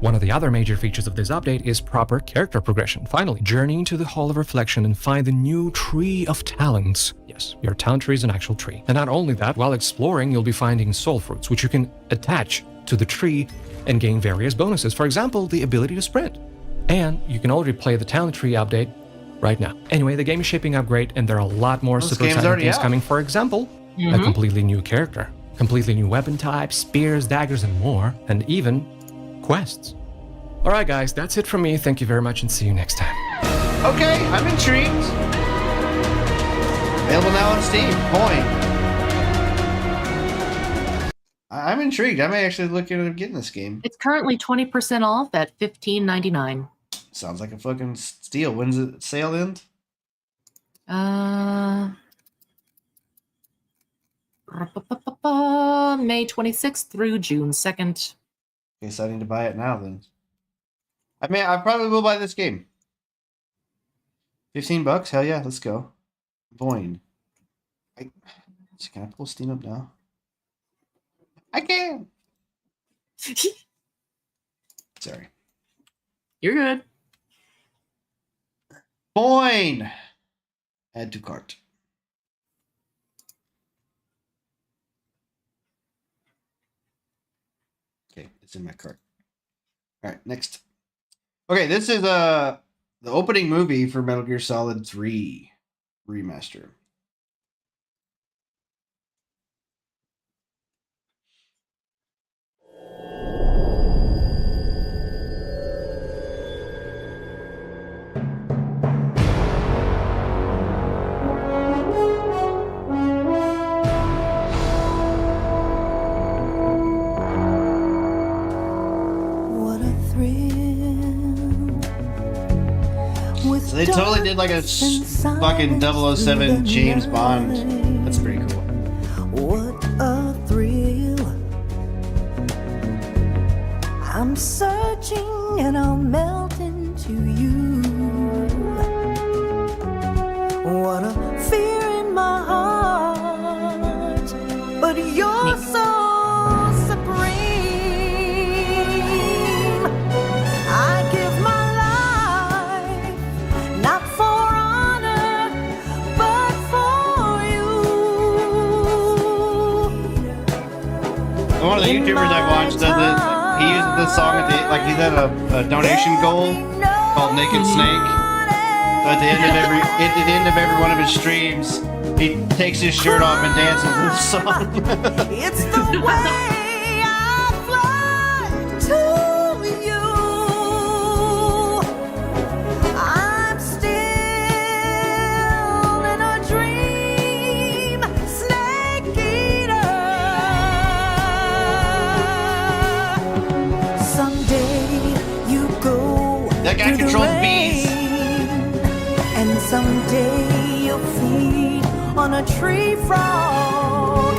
One of the other major features of this update is proper character progression. Finally, journey into the Hall of Reflection and find the new Tree of Talents. Yes, your talent tree is an actual tree. And not only that, while exploring, you'll be finding soul fruits, which you can attach to the tree and gain various bonuses. For example, the ability to sprint. And you can already play the talent tree update right now. Anyway, the game is shaping up great, and there are a lot more super exciting things coming. For example, a completely new character, completely new weapon types, spears, daggers, and more, and even quests. All right, guys, that's it from me. Thank you very much, and see you next time. Okay, I'm intrigued. Available now on Steam. Point. I'm intrigued. I may actually look into getting this game. It's currently 20% off at $15.99. Sounds like a fucking steal. When's it sale end? May 26th through June 2nd. Okay, so I need to buy it now then. I mean, I probably will buy this game. $15? Hell yeah, let's go. Boing. Can I pull Steam up now? I can. Sorry. You're good. Boing. Add to cart. Okay, it's in my cart. All right, next. Okay, this is the opening movie for Metal Gear Solid 3 Remaster. So they totally did like a fucking 007 James Bond. That's pretty cool. What a thrill. I'm searching and I'll melt into you. What a fear in my heart. But you're so supreme. I give my one of the YouTubers I watched does it. He uses this song at the he's at a donation goal called Naked Snake. So at the end of every one of his streams, he takes his shirt off and dances this song. It's the way I fly to you. I'm still in a dream, snake eater. Someday you go. That guy controls bees. And someday you'll feed on a tree frog.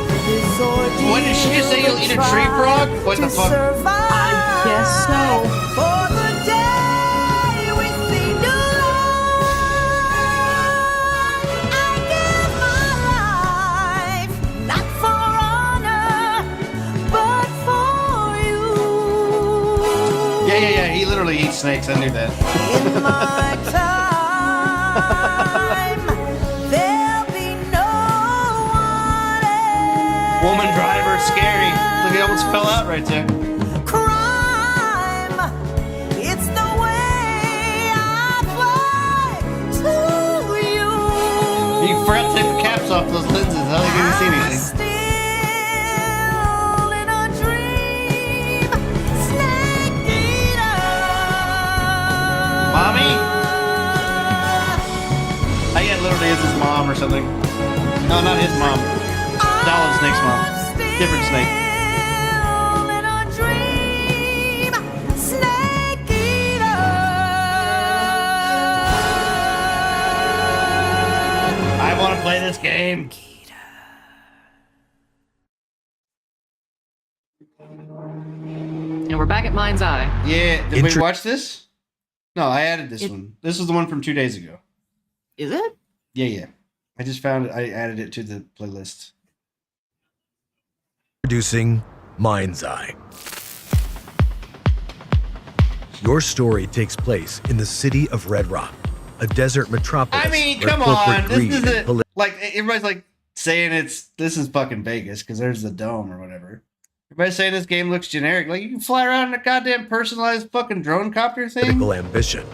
What did she just say? You'll eat a tree frog? What the fuck? I guess so. For the day we see new life, I give my life, not for honor, but for you. Yeah. He literally eats snakes. I knew that. In my time, there'll be no one else. Woman driver, scary. Look, he almost fell out right there. Crime, it's the way I fly to you. You forgot to take the caps off those lenses. How are you going to see anything? Still in a dream, snake eater. Mommy? I get literally is his mom or something. No, not his mom. Solid Snake's mom. Different Snake. In a dream, snake eater. I want to play this game. And we're back at Mind's Eye. Yeah, did we watch this? No, I added this one. This is the one from 2 days ago. Is it? Yeah. I just found it. I added it to the playlist. Producing Mind's Eye. Your story takes place in the city of Red Rock, a desert metropolis. I mean, where come corporate on. This greed isn't and like everybody's like saying this is fucking Vegas because there's the dome or whatever. Everybody's saying this game looks generic. Like you can fly around in a goddamn personalized fucking drone copter thing. political ambition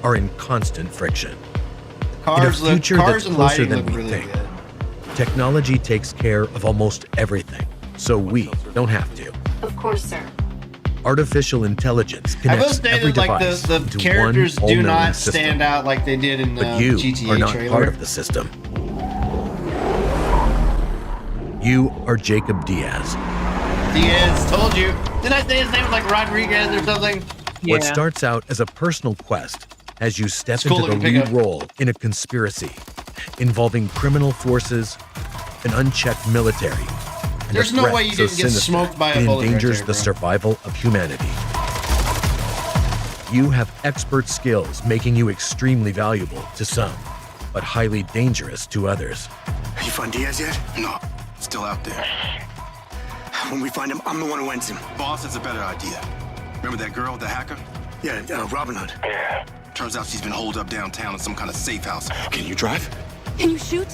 are in constant friction. Cars in a future that's and closer lighting than look we really think. good. Technology takes care of almost everything, so we don't have to. Of course, sir. Artificial intelligence I will connects say every that like device the into characters one do all-knowing not system. stand out like they did in the But you GTA are not trailer. part of the system. You are Jacob Diaz. Diaz, told you. Did I say his name was like Rodriguez or something? What starts out as a personal quest as you step It's cool into the looking lead pickup. role in a conspiracy involving criminal forces, an unchecked military, and There's a no threat way you so didn't get sinister smoked by a it bullet right endangers there, the bro. survival of humanity. You have expert skills making you extremely valuable to some, but highly dangerous to others. You find Diaz yet? No, still out there. When we find him, I'm the one who ends him. Boss has a better idea. Remember that girl, the hacker? Yeah, Robin Hood. Yeah. Turns out she's been holed up downtown in some kind of safe house. Can you drive? Can you shoot?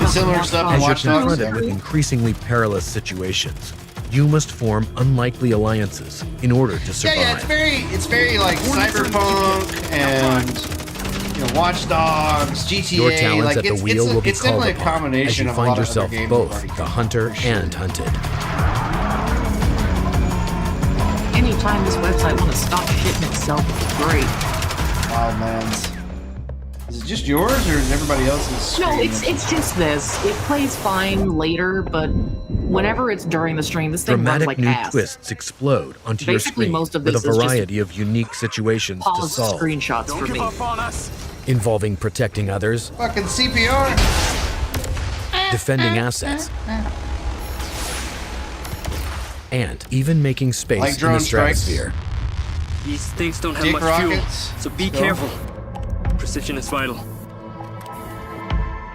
Similar stuff in As you're Watch Dogs. confronted with increasingly perilous situations, you must form unlikely alliances in order to survive. Yeah, it's very like cyberpunk and Watch Dogs, GTA. Your talents like at the wheel will be it's called definitely a upon combination as of you a find lot of yourself other games we've already both the hunter and hunted. Anytime this website want to stop shitting itself, it's great. Wild Lands. Is it just yours or is everybody else's? No, stream? it's just this. It plays fine later, but whenever it's during the stream, this thing Dramatic runs like new ass. twists explode onto your Basically, screen most of with a this is just variety of unique situations to Pause solve, screenshots for me. on us. involving protecting others, Fucking CPR. defending assets, and even making space Like in the drone strikes. stratosphere. These things don't have Dick much fuel, rockets. so be Let's go. careful. Precision is vital.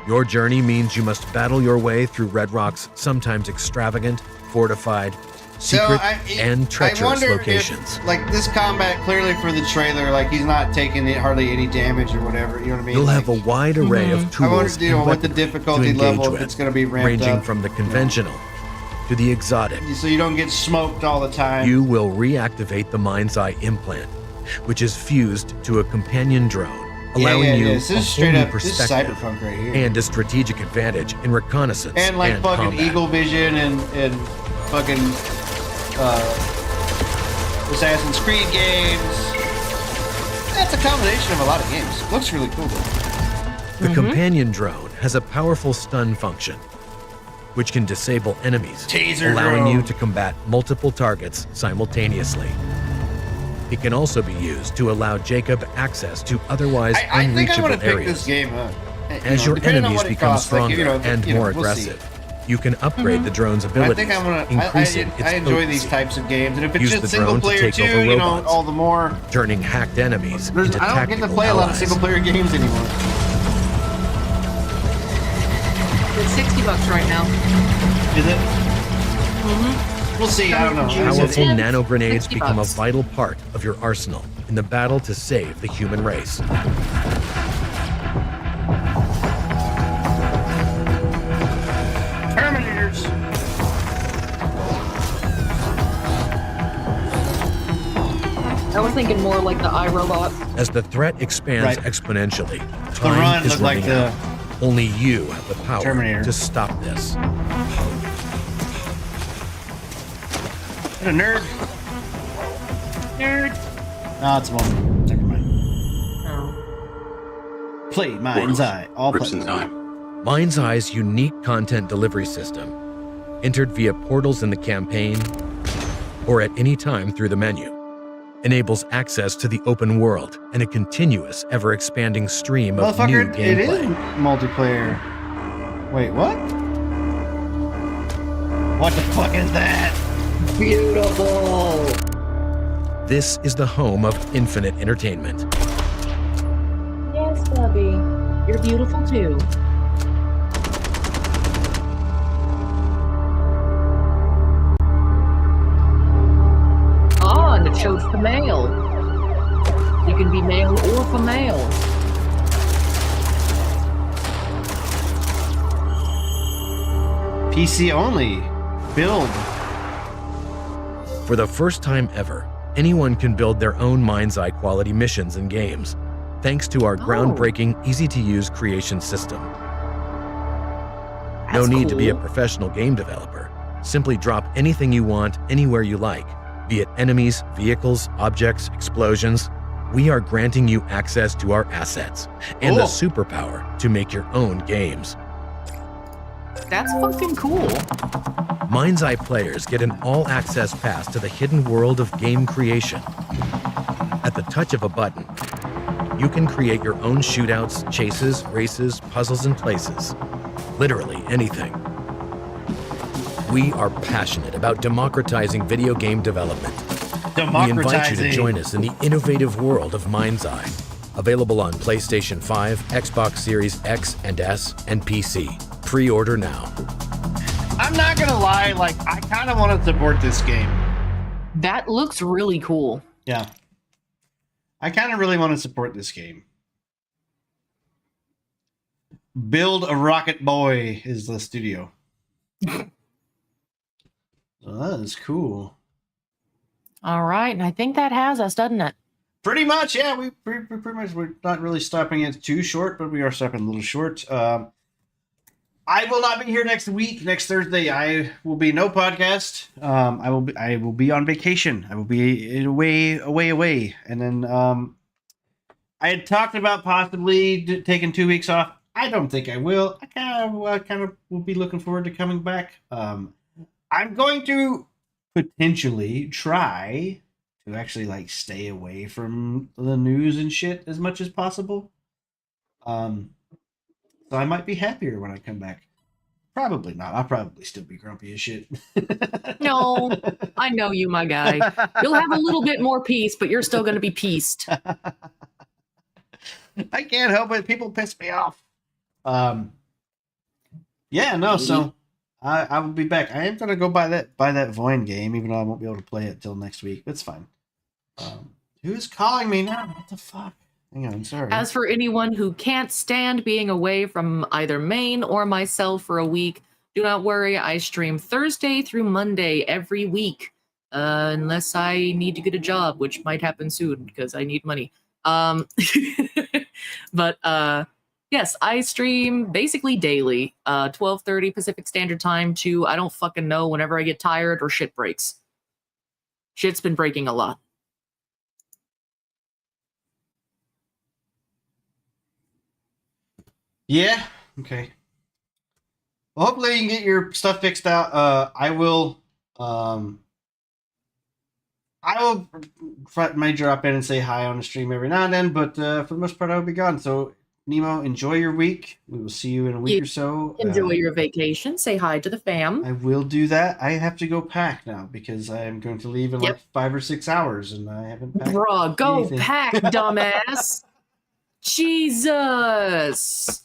Your journey means you must battle your way through Red Rock's sometimes extravagant, fortified, secret, and treacherous I wonder locations. if, like, this combat, clearly for the trailer, like, he's not taking hardly any damage or whatever, you know what I mean? You'll Like, have a wide array of tools I wonder, and what the weaponry difficulty to engage level, with, if it's going to be ramped ranging up. from the conventional to the exotic. So you don't get smoked all the time. You will reactivate the Mind's Eye implant, which is fused to a companion drone, allowing you This a is whole straight new up, this is perspective cyberpunk right here. and a strategic advantage in reconnaissance And like fucking combat. Eagle Vision and fucking Assassin's Creed games. That's a combination of a lot of games. Looks really cool though. The companion drone has a powerful stun function, which can disable enemies, Taser allowing drone. you to combat multiple targets simultaneously. It can also be used to allow Jacob access to otherwise I think I'm unreachable gonna pick areas. this game up. As your depending on enemies what it become costs, like, stronger and more we'll see. aggressive, you can upgrade the drone's I abilities, think I'm gonna. increasing its I enjoy these potency, types of games, and if it's Use just the single drone to player take too, over you know, robots. all the more. turning hacked enemies There's, into I don't get tactical to play a lot of allies. single player games anymore. It's $60 right now. Is it? We'll see. I don't know. Powerful nano grenades 60 become a bucks. vital part of your arsenal in the battle to save the human race. Terminators. I was thinking more like the iRobot. As the threat expands Right. exponentially, The time run is looked like running out. Only you have the power Terminator. to stop this. What a nerd. Nerd. No, it's one. Never mind. Play Mind's Eye. All platforms. Mind's Eye's unique content delivery system, entered via portals in the campaign or at any time through the menu, enables access to the open world and a continuous, ever-expanding stream of new Motherfucker, it is gameplay. multiplayer. Wait, what? What the fuck is that? Beautiful. This is the home of infinite entertainment. Yes, Bubby. You're beautiful too. Ah, and it shows the male. You can be male or female. PC only. Build. For the first time ever, anyone can build their own Mind's Eye quality missions and games, thanks to our groundbreaking, easy-to-use creation system. No That's need to be a cool. professional game developer. Simply drop anything you want anywhere you like, be it enemies, vehicles, objects, explosions, we are granting you access to our assets and the superpower to make your own games. That's fucking cool. Mind's Eye players get an all-access pass to the hidden world of game creation. At the touch of a button, you can create your own shootouts, chases, races, puzzles, and places. Literally anything. We are passionate about democratizing video game development. We invite you to join us in the innovative world of Mind's Eye. Available on PlayStation 5, Xbox Series X and S, and PC. Pre-order now. I'm not gonna lie, like, I kind of want to support this game. That looks really cool. Yeah. I kind of really want to support this game. Build a Rocket Boy is the studio. So that is cool. All right, and I think that has us, doesn't it? Pretty much, yeah. We pretty much, we're not really stopping it too short, but we are stopping a little short. I will not be here next week. Next Thursday, I will be no podcast. I will be on vacation. I will be away. And then I had talked about possibly taking 2 weeks off. I don't think I will. I kind of will be looking forward to coming back. I'm going to potentially try to actually like stay away from the news and shit as much as possible. So I might be happier when I come back. Probably not. I'll probably still be grumpy as shit. No, I know you, my guy. You'll have a little bit more peace, but you're still going to be pieced. I can't help it. People piss me off. Yeah, no, so I will be back. I am going to go buy that Void game, even though I won't be able to play it till next week. That's fine. Who's calling me now? What the fuck? Hang on, sorry. As for anyone who can't stand being away from either Maine or myself for a week, do not worry. I stream Thursday through Monday every week, unless I need to get a job, which might happen soon because I need money. But yes, I stream basically daily, 12:30 Pacific Standard Time to I don't fucking know whenever I get tired or shit breaks. Shit's been breaking a lot. Yeah. Okay. Well, hopefully you can get your stuff fixed out. I will may drop in and say hi on the stream every now and then, but for the most part, I will be gone. So, Nemo, enjoy your week. We will see you in a week or so. Enjoy your vacation. Say hi to the fam. I will do that. I have to go pack now because I am going to leave in like 5 or 6 hours, and I haven't packed. Bruh, go anything. pack, dumbass. Jesus.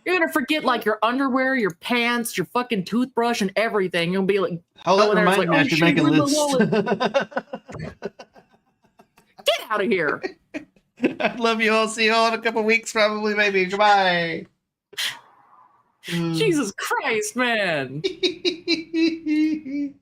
You're gonna forget like your underwear, your pants, your fucking toothbrush, and everything. You'll be like, oh, that there, reminds like, me, I should make a list. Get out of here. I love you all. See you all in a couple weeks, probably, maybe. Goodbye. Jesus Christ, man.